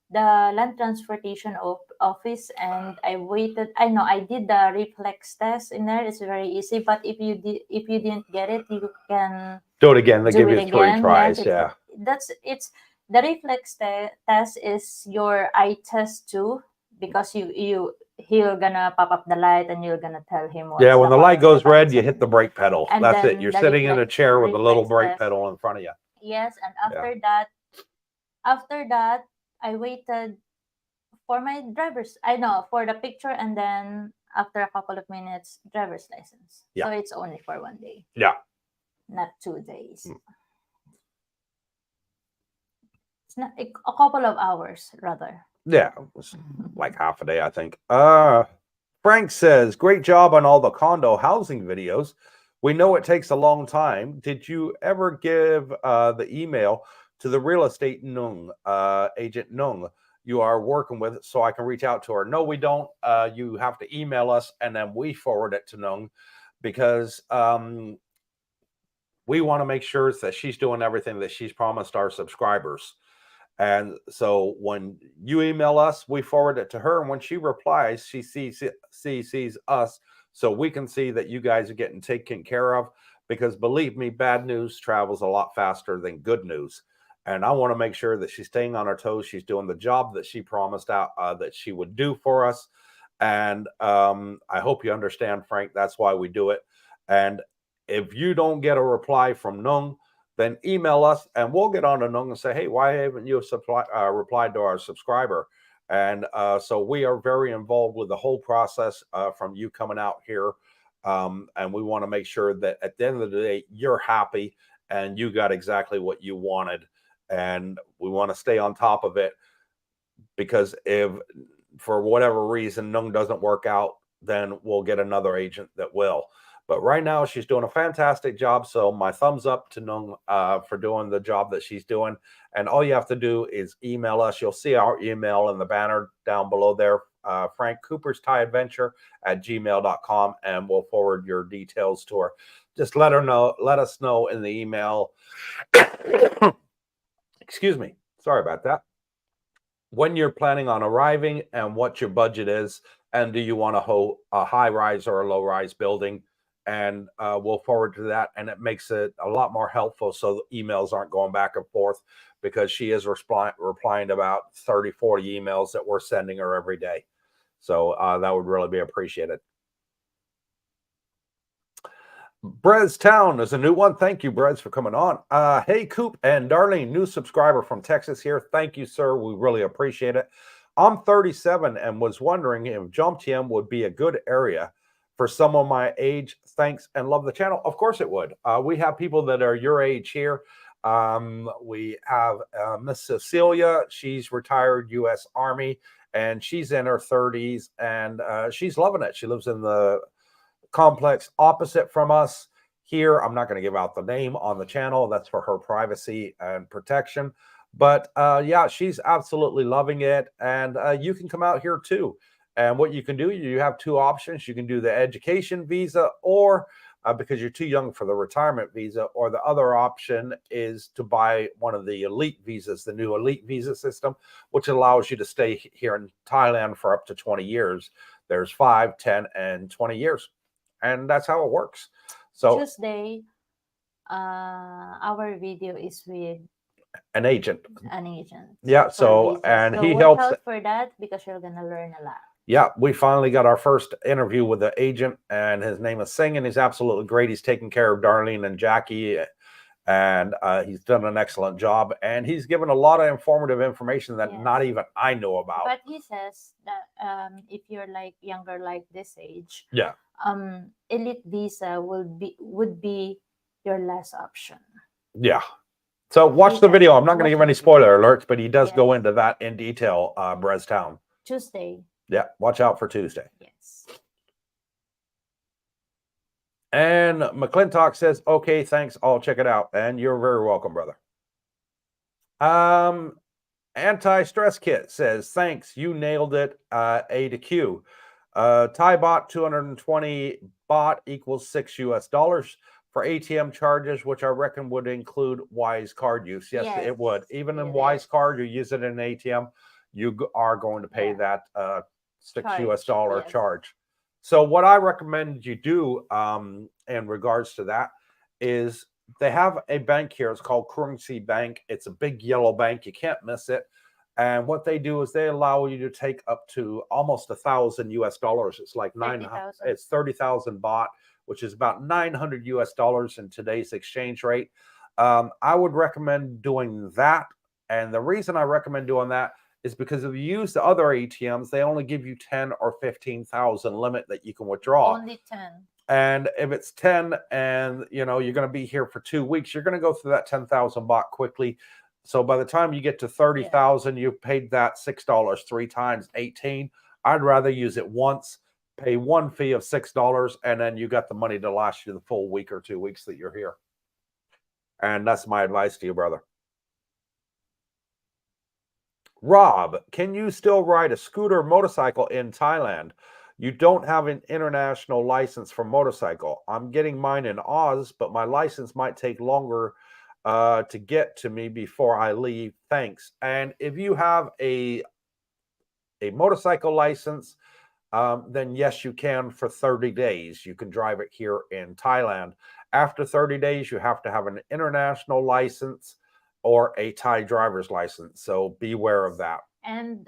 the land transportation office, and I waited. I know I did the reflex test in there. It's very easy, but if you didn't get it, you can Do it again. They do give it you 3 again. tries. Yes, Yeah. it's the reflex test is your eye test too, because he'll gonna pop up the light and you're gonna tell him what's Yeah, when the light goes red, you something. hit the brake pedal. And That's it. then You're the sitting in a chair with a little reflex brake test. pedal in front of you. Yes, and Yeah. after that, I waited for my for the picture, and then after a couple of minutes, driver's license. Yeah. So it's only for 1 day, Yeah. not 2 days. It's not a couple of hours rather. Yeah. It was like half a day, I think. Frank says, "Great job on all the condo housing videos. We know it takes a long time. Did you ever give the email to the real estate Nung, agent Nung, you are working with, so I can reach out to her?" No, we don't. You have to email us, and then we forward it to Nung, because we want to make sure that she's doing everything that she's promised our subscribers. And so when you email us, we forward it to her. And when she replies, she sees us, so we can see that you guys are getting taken care of. Because believe me, bad news travels a lot faster than good news. And I want to make sure that she's staying on her toes. She's doing the job that she promised out that she would do for us. And I hope you understand, Frank. That's why we do it. And if you don't get a reply from Nung, then email us and we'll get on to Nung and say, "Hey, why haven't you replied to our subscriber?" And so we are very involved with the whole process from you coming out here. And we want to make sure that at the end of the day, you're happy and you got exactly what you wanted. And we want to stay on top of it, because if for whatever reason Nung doesn't work out, then we'll get another agent that will. But right now, she's doing a fantastic job. So my thumbs up to Nung for doing the job that she's doing. And all you have to do is email us. You'll see our email in the banner down below there, Frank Cooper's Thai Adventure at gmail.com, and we'll forward your details to her. Just let us know in the email. Excuse me. Sorry about that. When you're planning on arriving and what your budget is, and do you want a high rise or a low rise building? And we'll forward to that, and it makes it a lot more helpful so the emails aren't going back and forth, because she is replying to about 30, 40 emails that we're sending her every day. So that would really be appreciated. Brez Town is a new one. Thank you, Brez, for coming on. Hey, Coop and Darlene, new subscriber from Texas here. Thank you, sir. We really appreciate it. I'm 37 and was wondering if Jomtien would be a good area for someone my age. Thanks and love the channel. Of course it would. We have people that are your age here. We have Miss Cecilia. She's retired U.S. Army, and she's in her 30s, and she's loving it. She lives in the complex opposite from us here. I'm not going to give out the name on the channel. That's for her privacy and protection. But yeah, she's absolutely loving it. And you can come out here too. And what you can do, you have two options. You can do the education visa, or because you're too young for the retirement visa, or the other option is to buy one of the elite visas, the new elite visa system, which allows you to stay here in Thailand for up to 20 years. There's 5, 10, and 20 years. And that's how it works. So Tuesday, our video is with an agent. Yeah. So and he watch helps out for that, because you're gonna learn a lot. Yeah, we finally got our first interview with the agent, and his name is Singh, and he's absolutely great. He's taking care of Darlene and Jackie, and he's done an excellent job, and he's given a lot of informative information that not even I know about. But he says that if you're like younger, like this age, yeah, elite visa would be your last option. Yeah. So watch the video. I'm not going to give any spoiler alerts, but he does go into that in detail. Brez Town. Tuesday. Yeah, watch out for Tuesday. Yes. And McClintock says, okay, thanks. I'll check it out. And you're very welcome, brother. Anti-stress kit says, thanks. You nailed it. A to Q. Thai baht 220 baht equals $6 US for ATM charges, which I reckon would include Wise card use. Yes, it would. Even in Wise card, you use it in an ATM, you are going to pay that $6 US charge. So what I recommend you do in regards to that is they have a bank here. It's called Currency Bank. It's a big yellow bank. You can't miss it. And what they do is they allow you to take up to almost $1,000 US. It's like 30,000 baht, which is about $900 US in today's exchange rate. I would recommend doing that. And the reason I recommend doing that is because if you use the other ATMs, they only give you 10 or 15,000 limit that you can withdraw. Only 10. And if it's 10 and you're going to be here for 2 weeks, you're going to go through that 10,000 baht quickly. So by the time you get to 30,000, you've paid that $6 3 times 18. I'd rather use it once, pay one fee of $6, and then you got the money to last you the full week or 2 weeks that you're here. And that's my advice to you, brother. Rob, can you still ride a scooter or motorcycle in Thailand? You don't have an international license for motorcycle. I'm getting mine in Oz, but my license might take longer to get to me before I leave. Thanks. And if you have a motorcycle license, then yes, you can for 30 days. You can drive it here in Thailand. After 30 days, you have to have an international license or a Thai driver's license. So beware of that. And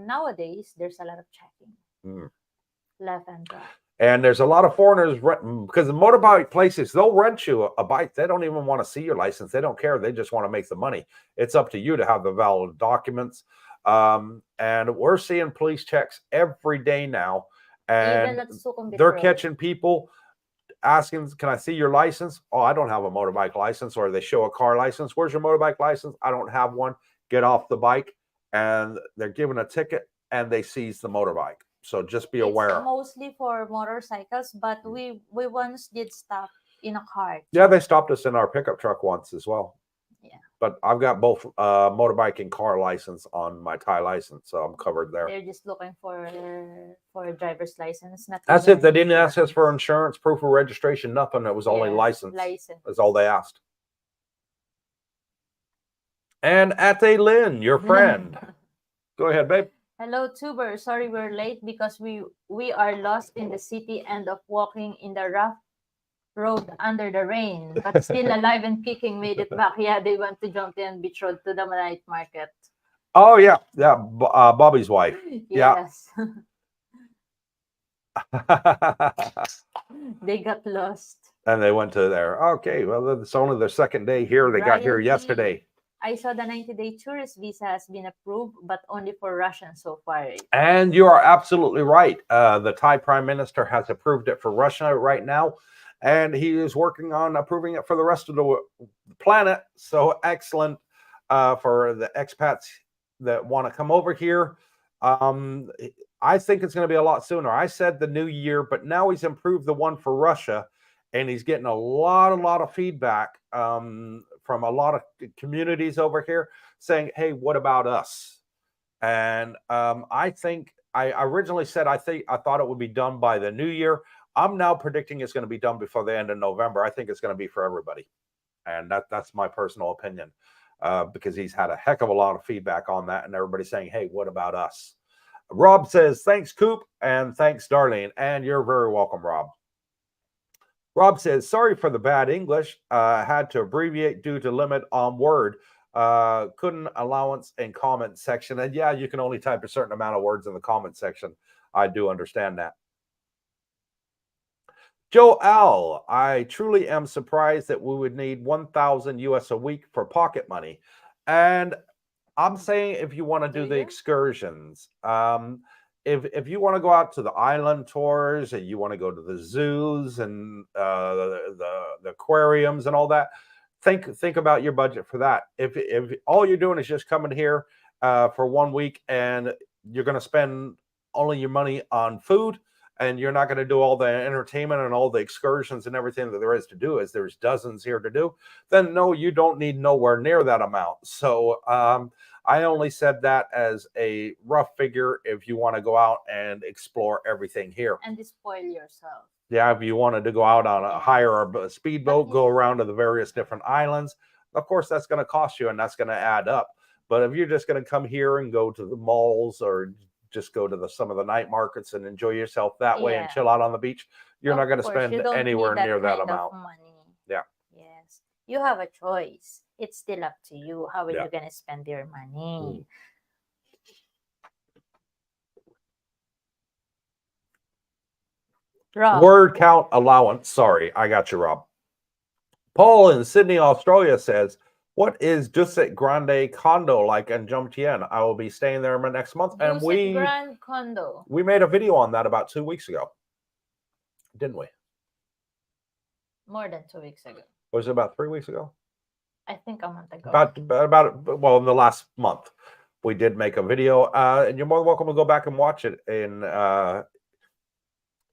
nowadays, there's a lot of checking. Left and right. And there's a lot of foreigners because the motorbike places, they'll rent you a bike. They don't even want to see your license. They don't care. They just want to make the money. It's up to you to have the valid documents. And we're seeing police checks every day now. And they're catching people asking, can I see your license? Oh, I don't have a motorbike license. Or they show a car license. Where's your motorbike license? I don't have one. Get off the bike. And they're given a ticket and they seize the motorbike. So just be It's aware. mostly for motorcycles, but we once did stop in a cart. Yeah, they stopped us in our pickup truck once as well. Yeah. But I've got both motorbike and car license on my Thai license, so I'm covered there. They're just looking for a driver's license. Not That's even it. They an didn't ask us insurance. for insurance, proof of registration, nothing. It was only Yes, license. license. That's all they asked. And Ate Lynn, your friend. Go ahead, babe. Hello, Tuber. Sorry we're late because we are lost in the city and of walking in the rough road under the rain, but still alive and kicking. Made it back. Yeah, they went to jump in Beach Road to the night market. Oh yeah, yeah. Bobby's wife. Yes. Yeah. They got lost. And they went to there. Okay, well, it's only their second day here. They got here Brian T. yesterday. I saw the 90-day tourist visa has been approved, but only for Russians so far. And you are absolutely right. The Thai Prime Minister has approved it for Russia right now, and he is working on approving it for the rest of the planet. So excellent for the expats that want to come over here. I think it's going to be a lot sooner. I said the new year, but now he's improved the one for Russia, and he's getting a lot of feedback from a lot of communities over here saying, hey, what about us? And I think I originally said I thought it would be done by the new year. I'm now predicting it's going to be done before the end of November. I think it's going to be for everybody. And that's my personal opinion, because he's had a heck of a lot of feedback on that, and everybody's saying, hey, what about us? Rob says, thanks, Coop, and thanks, Darlene. And you're very welcome, Rob. Rob says, sorry for the bad English. Had to abbreviate due to limit on word. Couldn't allowance in comment section. And yeah, you can only type a certain amount of words in the comment section. I do understand that. Joe Al, I truly am surprised that we would need 1,000 US a week for pocket money. And I'm saying if you want to do the excursions, if you want to go out to the island tours and you want to go to the zoos and the aquariums and all that, think about your budget for that. If all you're doing is just coming here for 1 week and you're going to spend only your money on food, and you're not going to do all the entertainment and all the excursions and everything that there is to do, as there's dozens here to do, then no, you don't need nowhere near that amount. So I only said that as a rough figure if you want to go out and explore everything here. And spoil yourself. Yeah, if you wanted to go out on a hire a speedboat, go around to the various different islands, of course that's going to cost you and that's going to add up. But if you're just going to come here and go to the malls or just go to some of the night markets and enjoy yourself that way and chill out on the beach, you're not going to spend anywhere near that amount. Money. Yeah. Yes. You have a choice. It's still up to you. How are you going to spend your money? Rob. Word count allowance. Sorry, I got you, Rob. Paul in Sydney, Australia says, what is Dusit Grande Condo like in Jomtien? I will be staying there next month. And Grand Condo. We made a video on that about 2 weeks ago, didn't we? More than 2 weeks ago. Was it about 3 weeks ago? I think a month ago. Well, in the last month, we did make a video, and you're more than welcome to go back and watch it. And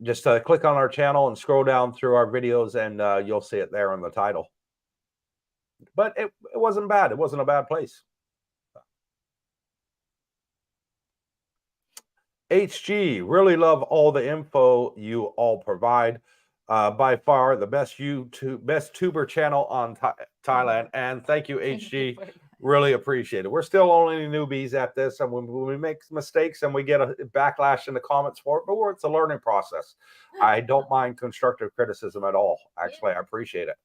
just click on our channel and scroll down through our videos, and you'll see it there in the title. But it wasn't bad. It wasn't a bad place. HG, really love all the info you all provide. By far the best tuber channel on Thailand. And thank you, HG. Really appreciate it. We're still only newbies at this, and when we make mistakes and we get a backlash in the comments for it, but it's a learning process. I don't mind constructive criticism at all. Actually, I appreciate it.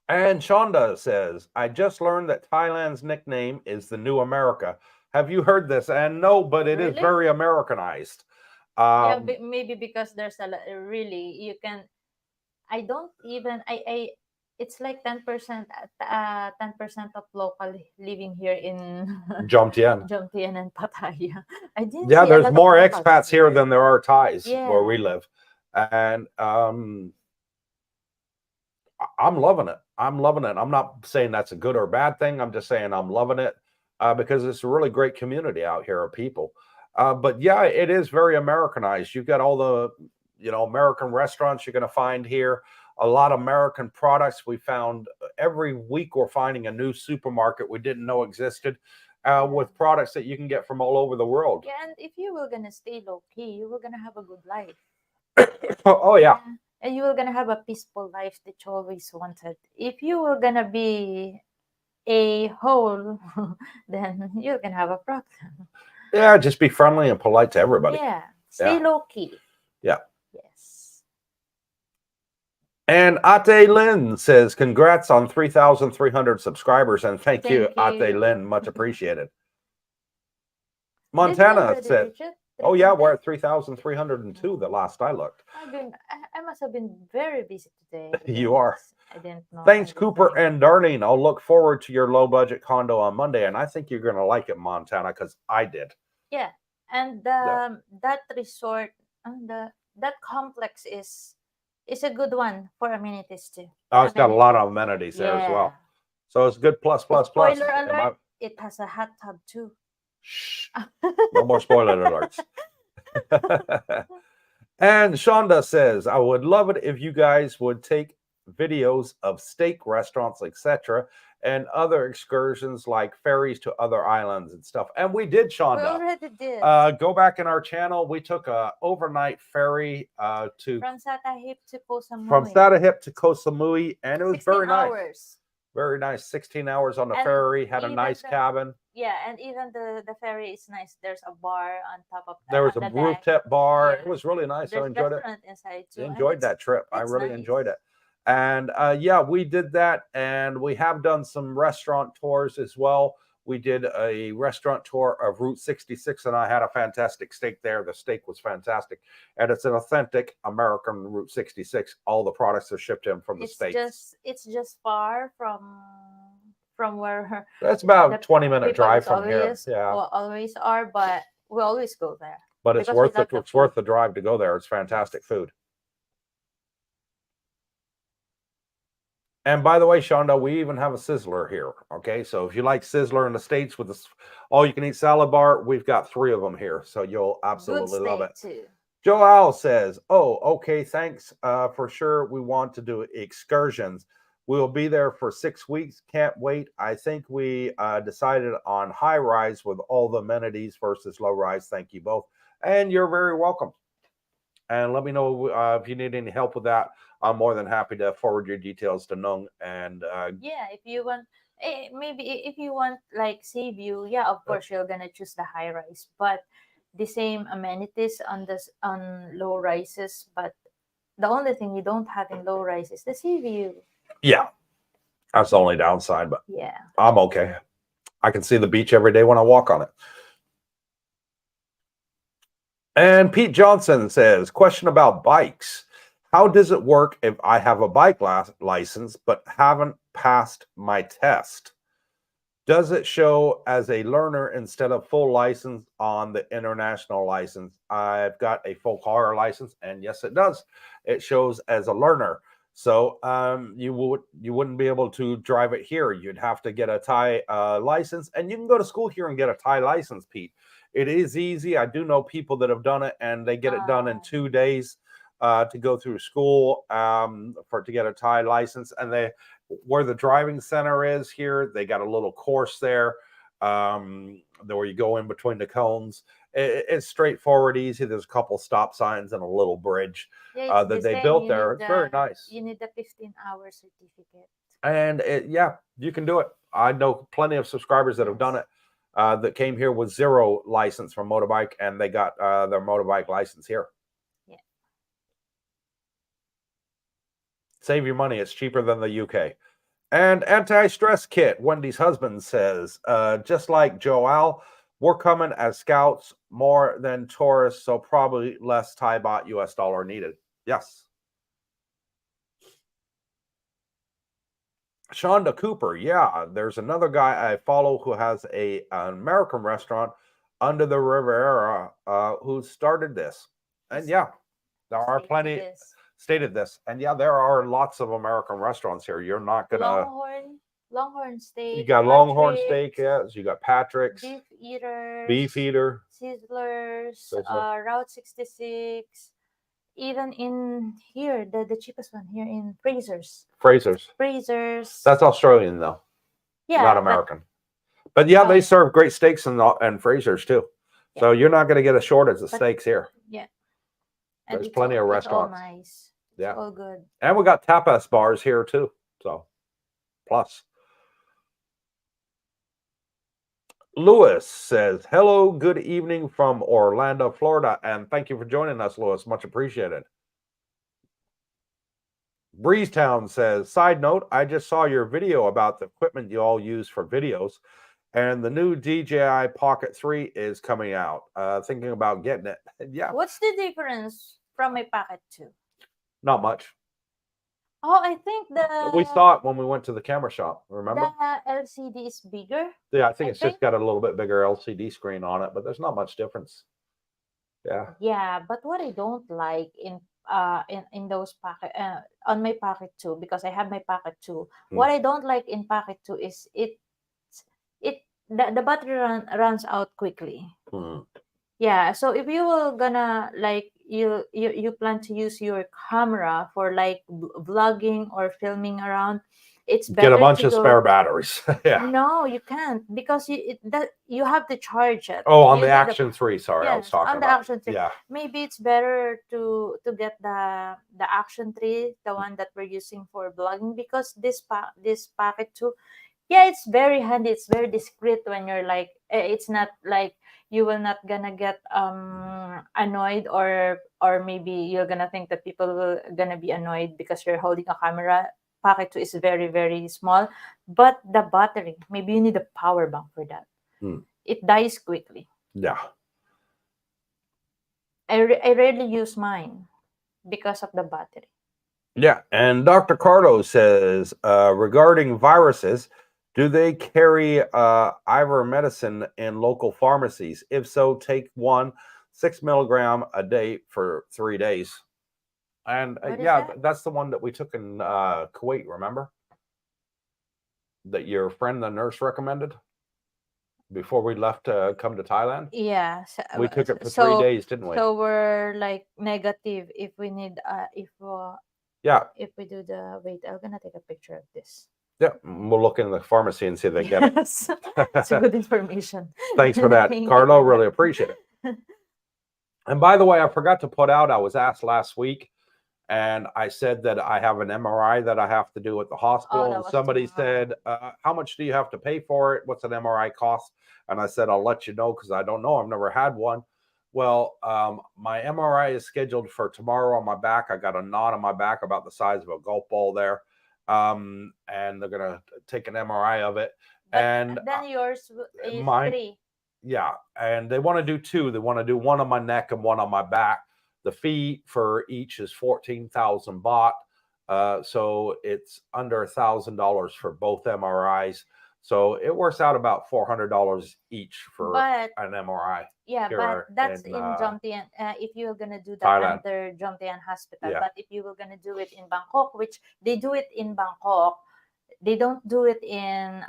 And Shonda says, I just learned that Thailand's nickname is the New America. Have you heard this? And no, but it is very Americanized. Yeah, maybe because there's a really, you can, I don't even, it's like 10% of local living here in Jomtien and Pattaya. I didn't. Yeah, there's more expats here than there are Thais where we live, and I'm loving it. I'm loving it. I'm not saying that's a good or bad thing. I'm just saying I'm loving it. because it's a really great community out here of people. But yeah, it is very Americanized. You've got all the, American restaurants you're going to find here. A lot of American products. We found every week we're finding a new supermarket we didn't know existed, with products that you can get from all over the world. Yeah, and if you were gonna stay low key, you were gonna have a good life. Oh yeah. And you were gonna have a peaceful life that you always wanted. If you were gonna be a hole, then you're gonna have a problem. Yeah, just be friendly and polite to everybody. Yeah, stay low key. Yeah. Yes. And Ate Lin says, congrats on 3,300 subscribers. And thank you, Ate Lin. Much appreciated. Montana said, oh, yeah, we're at 3,302 the last I looked. I must have been very busy today. You are. I didn't know. Thanks, Cooper and Darlene. I'll look forward to your low budget condo on Monday. And I think you're going to like it, Montana, because I did. Yeah. And that resort, that complex is a good one for amenities too. Oh, it's got a lot of amenities there as well. So it's good plus. Spoiler alert, it has a hot tub too. Shh. No more spoiler alerts. And Shonda says, I would love it if you guys would take videos of steak restaurants, etc., and other excursions like ferries to other islands and stuff. And we did, Shonda. We already did. Go back in our channel. We took a overnight ferry to from Satahip to Koh Samui. From Satahip to Koh Samui, and it was very nice. Hours. Very nice. 16 hours on the ferry. Had a nice cabin. Yeah, and even the ferry is nice. There's a bar on top of that. There was a rooftop bar. Yeah. It was really nice. There's I enjoyed it. Inside too. Enjoyed that trip. I really enjoyed it. And yeah, we did that. And we have done some restaurant tours as well. We did a restaurant tour of Route 66, and I had a fantastic steak there. The steak was fantastic. And it's an authentic American Route 66. All the products are shipped in from the States. It's just far from where. That's about a 20-minute drive from here. Yeah. Well, always are, but we always go there. But it's worth it. It's worth the drive to go there. It's fantastic food. And by the way, Shonda, we even have a sizzler here. Okay, so if you like sizzler in the States with this all-you-can-eat salad bar, we've got 3 of them here, so you'll absolutely love it. Too. Joel says, "Oh, okay, thanks. For sure, we want to do excursions. We'll be there for 6 weeks. Can't wait. I think we decided on high rise with all the amenities versus low rise. Thank you both, and you're very welcome. And let me know if you need any help with that. I'm more than happy to forward your details to Nung. And yeah, if you want, maybe if you want like sea view, yeah, of course you're gonna choose the high rise, but the same amenities on low rises. But the only thing you don't have in low rise is the sea view. Yeah, that's the only downside. But yeah, I'm okay. I can see the beach every day when I walk on it. And Pete Johnson says, question about bikes. How does it work if I have a bike license but haven't passed my test? Does it show as a learner instead of full license on the international license? I've got a full car license, and yes, it does. It shows as a learner. So you wouldn't be able to drive it here. You'd have to get a Thai license, and you can go to school here and get a Thai license, Pete. It is easy. I do know people that have done it, and they get it done in 2 days. To go through school to get a Thai license, and where the driving center is here, they got a little course there where you go in between the cones. It's straightforward, easy. There's a couple stop signs and a little bridge that they built there. It's very nice. You need the 15-hour certificate, and yeah, you can do it. I know plenty of subscribers that have done it that came here with 0 license from motorbike, and they got their motorbike license here. Save your money. It's cheaper than the UK. And anti-stress kit, Wendy's husband says, just like Joel, we're coming as scouts more than tourists, so probably less Thai baht US dollar needed. Yes. Shonda Cooper, yeah, there's another guy I follow who has an American restaurant under the Riviera who started this. And yeah, there are plenty... Stated this, and yeah, there are lots of American restaurants here. You're not gonna Longhorn steak. You got Longhorn steak, Patrick's, yes. You got Patrick's, Beef Eaters, Beef Eater. Sizzlers, Sizzler. Route 66. Even in here, the cheapest one here in Fraser's. Fraser's. That's Australian though, Yeah, not American. But yeah, they yeah. serve great steaks and Fraser's too. So you're not going to get a shortage of steaks here. Yeah. There's plenty of restaurants. It's all nice. Yeah. It's all good. And we got tapas bars here too. So plus. Lewis says, hello, good evening from Orlando, Florida. And thank you for joining us, Lewis. Much appreciated. Breezetown says, side note, I just saw your video about the equipment you all use for videos. And the new DJI Pocket 3 is coming out. Thinking about getting it. Yeah. What's the difference from my Pocket 2? Not much. Oh, I think we saw it when we went to the camera shop. Remember? The LCD is bigger. Yeah, I think it's just got a little bit bigger LCD screen on it, but there's not much difference. Yeah. Yeah, but what I don't like in those Pocket on my Pocket 2, because I have my Pocket 2. What I don't like in Pocket 2 is the battery runs out quickly. Yeah, so if you were gonna like you plan to use your camera for like vlogging or filming around, it's better get a bunch of spare batteries. Yeah. No, you can't, because you have to charge it. Oh, on the Action 3. Sorry, I was talking on the about. Action 3. Yeah. Maybe it's better to get the Action 3, the one that we're using for vlogging, because this Pocket 2, yeah, it's very handy. It's very discreet when you're like, it's not like you will not gonna get annoyed, or maybe you're gonna think that people will gonna be annoyed because you're holding a camera. Pocket 2 is very, very small, but the battery, maybe you need a power bank for that. It dies quickly. Yeah. I rarely use mine because of the battery. Yeah, and Dr. Condo says, regarding viruses, do they carry ivermectin in local pharmacies? If so, take 6 milligram a day for 3 days. And that's the one that we took in Kuwait, remember? That your friend, the nurse, recommended before we left to come to Thailand? Yeah. We took it for 3 days, didn't we? So we're like negative if we need, if we do the, wait, I'm going to take a picture of this. Yeah, we'll look in the pharmacy and see if they get it. It's good information. Thanks for that, Carlo. Really appreciate it. And by the way, I forgot to put out, I was asked last week, and I said that I have an MRI that I have to do at the hospital. And somebody said, how much do you have to pay for it? What's an MRI cost? And I said, I'll let you know, because I don't know. I've never had one. Well, my MRI is scheduled for tomorrow on my back. I got a knot on my back about the size of a golf ball there. And they're going to take an MRI of it. And then yours is mine, 3. Yeah. And they want to do 2. They want to do one on my neck and one on my back. The fee for each is 14,000 baht. So it's under $1,000 for both MRIs. So it works out about $400 each for an MRI. Yeah, but that's in Jomtien. If you're gonna do that under Jomtien Hospital, but if you were gonna do it in Bangkok, which they do it in Bangkok, they don't do it in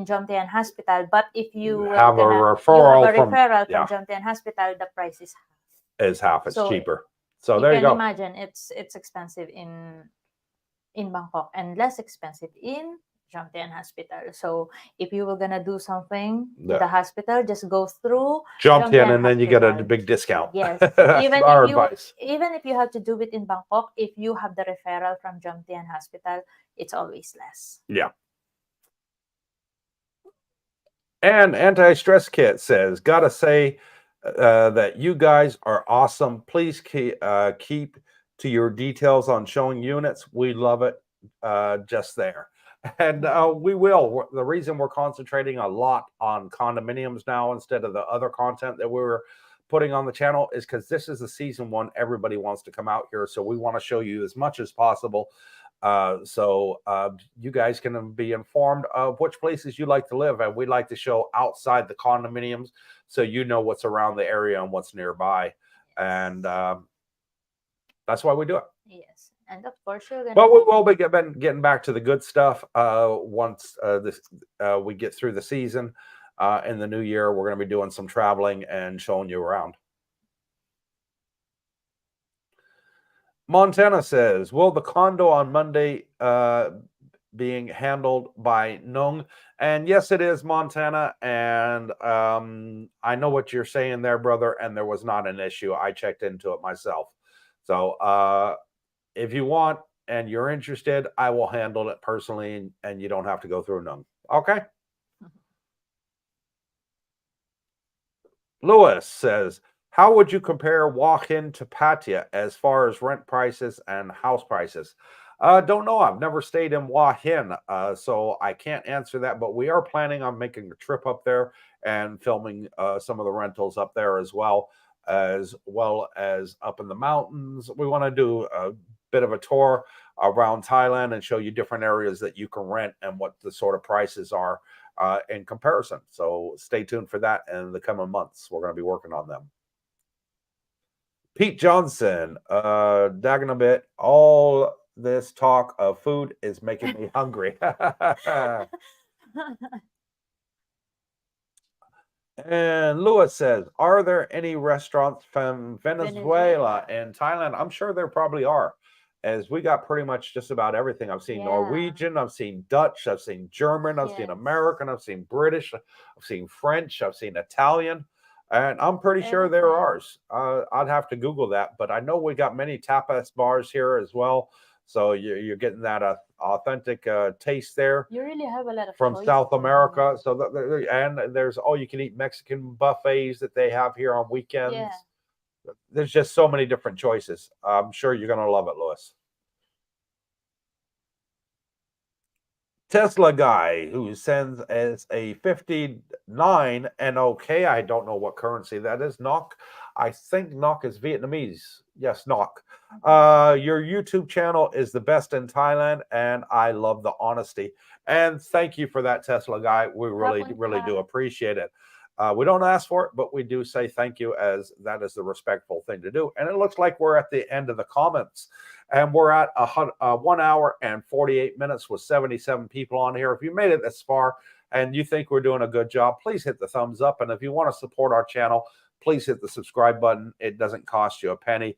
Jomtien Hospital. But if you have a referral from Jomtien Hospital, the price is half. It's cheaper. So there you go. Imagine it's expensive in Bangkok and less expensive in Jomtien Hospital. So if you were gonna do something at the hospital, just go through Jomtien, and then you get a big discount. Yes. Even if you have to do it in Bangkok, if you have the referral from Jomtien Hospital, it's always less. Yeah. And Anti-Stress Kit says, gotta say that you guys are awesome. Please keep to your details on showing units. We love it. Just there. And we will. The reason we're concentrating a lot on condominiums now instead of the other content that we were putting on the channel is because this is the season one. Everybody wants to come out here. So we want to show you as much as possible. So you guys can be informed of which places you like to live. And we like to show outside the condominiums so you know what's around the area and what's nearby. And that's why we do it. Yes. And of course, you're gonna But we have will be getting back to the good stuff once we get through the season. In the new year, we're going to be doing some traveling and showing you around. Montana says, will the condo on Monday being handled by Nung? And yes, it is, Montana. And I know what you're saying there, brother. And there was not an issue. I checked into it myself. So if you want and you're interested, I will handle it personally, and you don't have to go through Nung. Okay. Lewis says, how would you compare walk-in to Pattaya as far as rent prices and house prices? Don't know. I've never stayed in Hua Hin, so I can't answer that. But we are planning on making a trip up there and filming some of the rentals up there as well as up in the mountains. We want to do a bit of a tour around Thailand and show you different areas that you can rent and what the sort of prices are in comparison. So stay tuned for that in the coming months. We're going to be working on them. Pete Johnson, dagging a bit. All this talk of food is making me hungry. And Lewis says, are there any restaurants from Venezuela and Thailand? I'm sure there probably are, as we got pretty much just about everything. I've seen Norwegian, I've seen Dutch, I've seen German, I've seen American, I've seen British, I've seen French, I've seen Italian. And I'm pretty sure they're ours. I'd have to Google that, but I know we got many tapas bars here as well. So you're getting that authentic taste there. You really have a lot of from South America. So and there's all you can eat Mexican buffets that they have here on weekends. Yeah. There's just so many different choices. I'm sure you're going to love it, Louis. Tesla guy who sends as a 59 NOK. I don't know what currency that is. NOK. I think NOK is Vietnamese. Yes, NOK. Your YouTube channel is the best in Thailand, and I love the honesty. And thank you for that, Tesla guy. We really do appreciate it. We don't ask for it, but we do say thank you, as that is the respectful thing to do. And it looks like we're at the end of the comments. And we're at 1 hour and 48 minutes with 77 people on here. If you made it this far and you think we're doing a good job, please hit the thumbs up. And if you want to support our channel, please hit the subscribe button. It doesn't cost you a penny.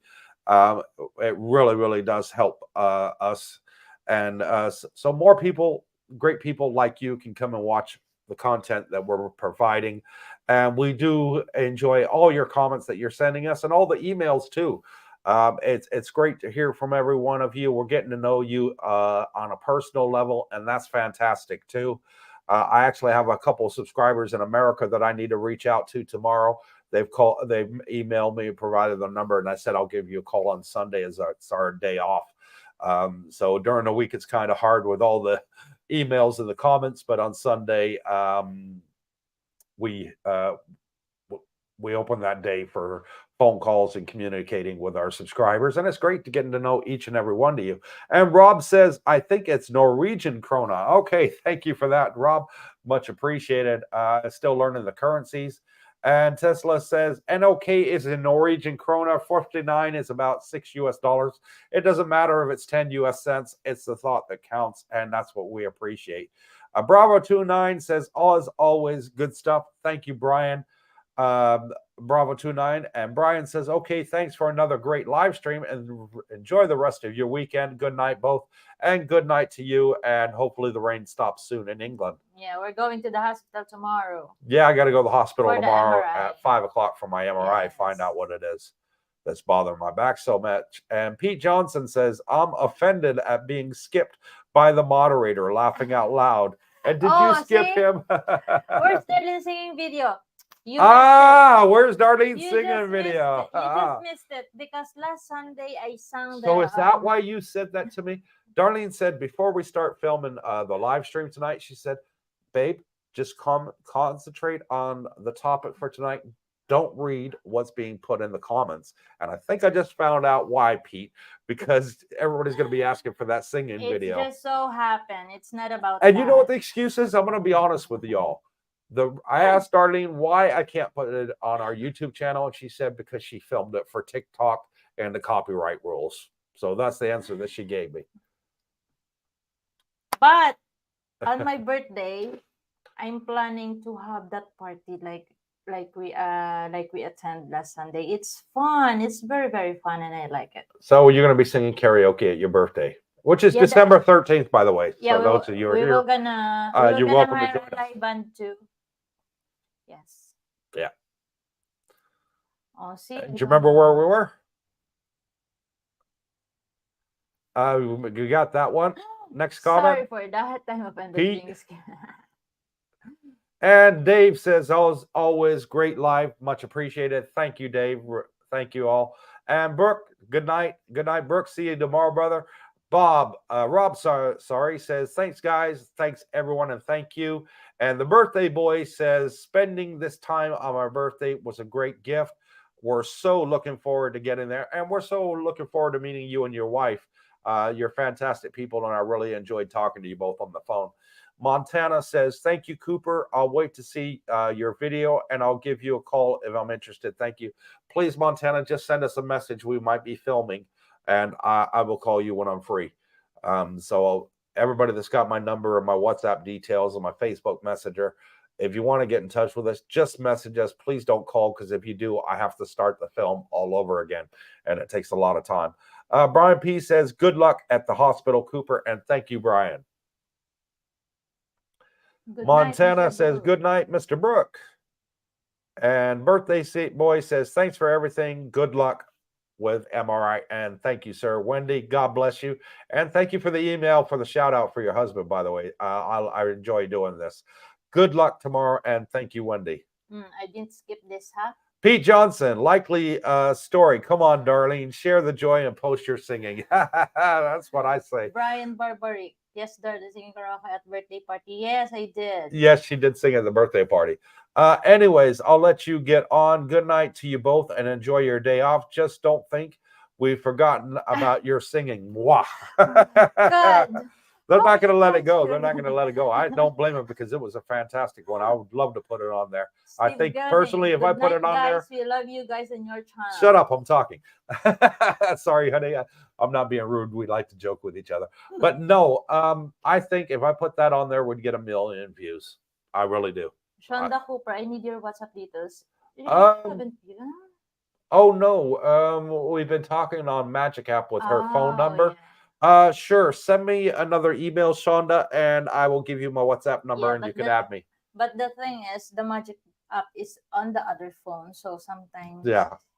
It really, really does help us. And so more people, great people like you, can come and watch the content that we're providing. And we do enjoy all your comments that you're sending us and all the emails too. It's great to hear from every one of you. We're getting to know you on a personal level, and that's fantastic too. I actually have a couple of subscribers in America that I need to reach out to tomorrow. They've emailed me and provided their number, and I said I'll give you a call on Sunday as it's our day off. So during the week it's kind of hard with all the emails and the comments, but on Sunday we open that day for phone calls and communicating with our subscribers, and it's great to getting to know each and every one of you. And Rob says, I think it's Norwegian krona. Okay, thank you for that, Rob. Much appreciated. Still learning the currencies. And Tesla says NOK is in Norwegian krona. 59 is about $6 US. It doesn't matter if it's 10 US cents. It's the thought that counts, and that's what we appreciate. Bravo29 says, as always, good stuff. Thank you, Brian. Bravo29, and Brian says, okay, thanks for another great live stream, and enjoy the rest of your weekend. Good night both, and good night to you, and hopefully the rain stops soon in England. Yeah, we're going to the hospital tomorrow. Yeah, I got to go to the hospital tomorrow at 5 o'clock for my MRI. Find out what it is that's bothering my back so much. And Pete Johnson says, I'm offended at being skipped by the moderator, laughing out loud. And did you skip him? Where's the singing video? Where's Darlene's singing video? You just missed it because last Sunday I sang. So is that why you said that to me? Darlene said before we start filming the live stream tonight, she said, babe, just concentrate on the topic for tonight. Don't read what's being put in the comments. And I think I just found out why, Pete, because everybody's going to be asking for that singing video. It just so happened. It's not about And you know what the excuse is? I'm going to be honest with y'all. I asked Darlene why I can't put it on our YouTube channel, and she said because she filmed it for TikTok and the copyright rules. So that's the answer that she gave me. But on my birthday, I'm planning to have that party like we attend last Sunday. It's fun. It's very, very fun, and I like it. So you're going to be singing karaoke at your birthday, which is December 13th, by the way. Yeah, so those of you who are we here, will gonna you're welcome to hire join a live band too. Yes. Yeah. Oh, see. Do you remember where we were? You got that one. Next comment. Sorry for that. I'm offended. Pete. And Dave says, always great live. Much appreciated. Thank you, Dave. Thank you all. And Brooke, good night. Good night, Brooke. See you tomorrow, brother. Rob, sorry, says, thanks, guys. Thanks, everyone, and thank you. And the birthday boy says, spending this time on my birthday was a great gift. We're so looking forward to getting there. And we're so looking forward to meeting you and your wife. You're fantastic people, and I really enjoyed talking to you both on the phone. Montana says, thank you, Cooper. I'll wait to see your video, and I'll give you a call if I'm interested. Thank you. Please, Montana, just send us a message. We might be filming, and I will call you when I'm free. So everybody that's got my number and my WhatsApp details and my Facebook Messenger, if you want to get in touch with us, just message us. Please don't call, because if you do, I have to start the film all over again, and it takes a lot of time. Brian P. says, good luck at the hospital, Cooper, and thank you, Brian. Good Montana night, says, good night, Mr. Brooke. And Birthday Boy says, thanks for everything. Good luck with MRI. And thank you, sir. Wendy, God bless you. And thank you for the email for the shout out for your husband, by the way. I enjoy doing this. Good luck tomorrow. And thank you, Wendy. I didn't skip this, huh? Pete Johnson, likely story. Come on, Darlene. Share the joy and post your singing. That's what I say. Brian Barbaric. Yes, Darlene singing karaoke at birthday party. Yes, I did. Yes, she did sing at the birthday party. Anyways, I'll let you get on. Good night to you both, and enjoy your day off. Just don't think we've forgotten about your singing. Mwah. Good. They're not going to let it go. They're not going to let it go. I don't blame them, because it was a fantastic one. I would love to put it on there. I think personally, if I put it on there, we love you guys and your channel. Shut up, I'm talking. Sorry, honey. I'm not being rude. We like to joke with each other. But no, I think if I put that on there, we'd get 1 million views. I really do. Shonda Cooper, I need your WhatsApp details. Oh no, we've been talking on Magic App with her phone number. Yeah. Sure, send me another email, Shonda, and I will give you my WhatsApp number, and you can add me. But the thing is, the Magic App is on the other phone, so sometimes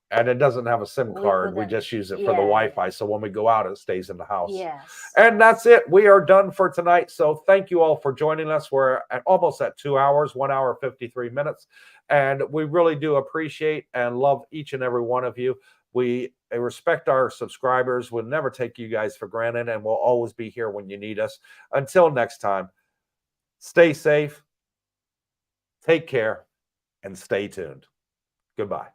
and it doesn't have a SIM card. We just use it for the Wi-Fi, so when we go out, it stays in the house. Yes. And that's it. We are done for tonight. So thank you all for joining us. We're almost at 2 hours, 1 hour, 53 minutes. And we really do appreciate and love each and every one of you. We respect our subscribers. We'll never take you guys for granted, and we'll always be here when you need us. Until next time, stay safe, take care, and stay tuned. Goodbye.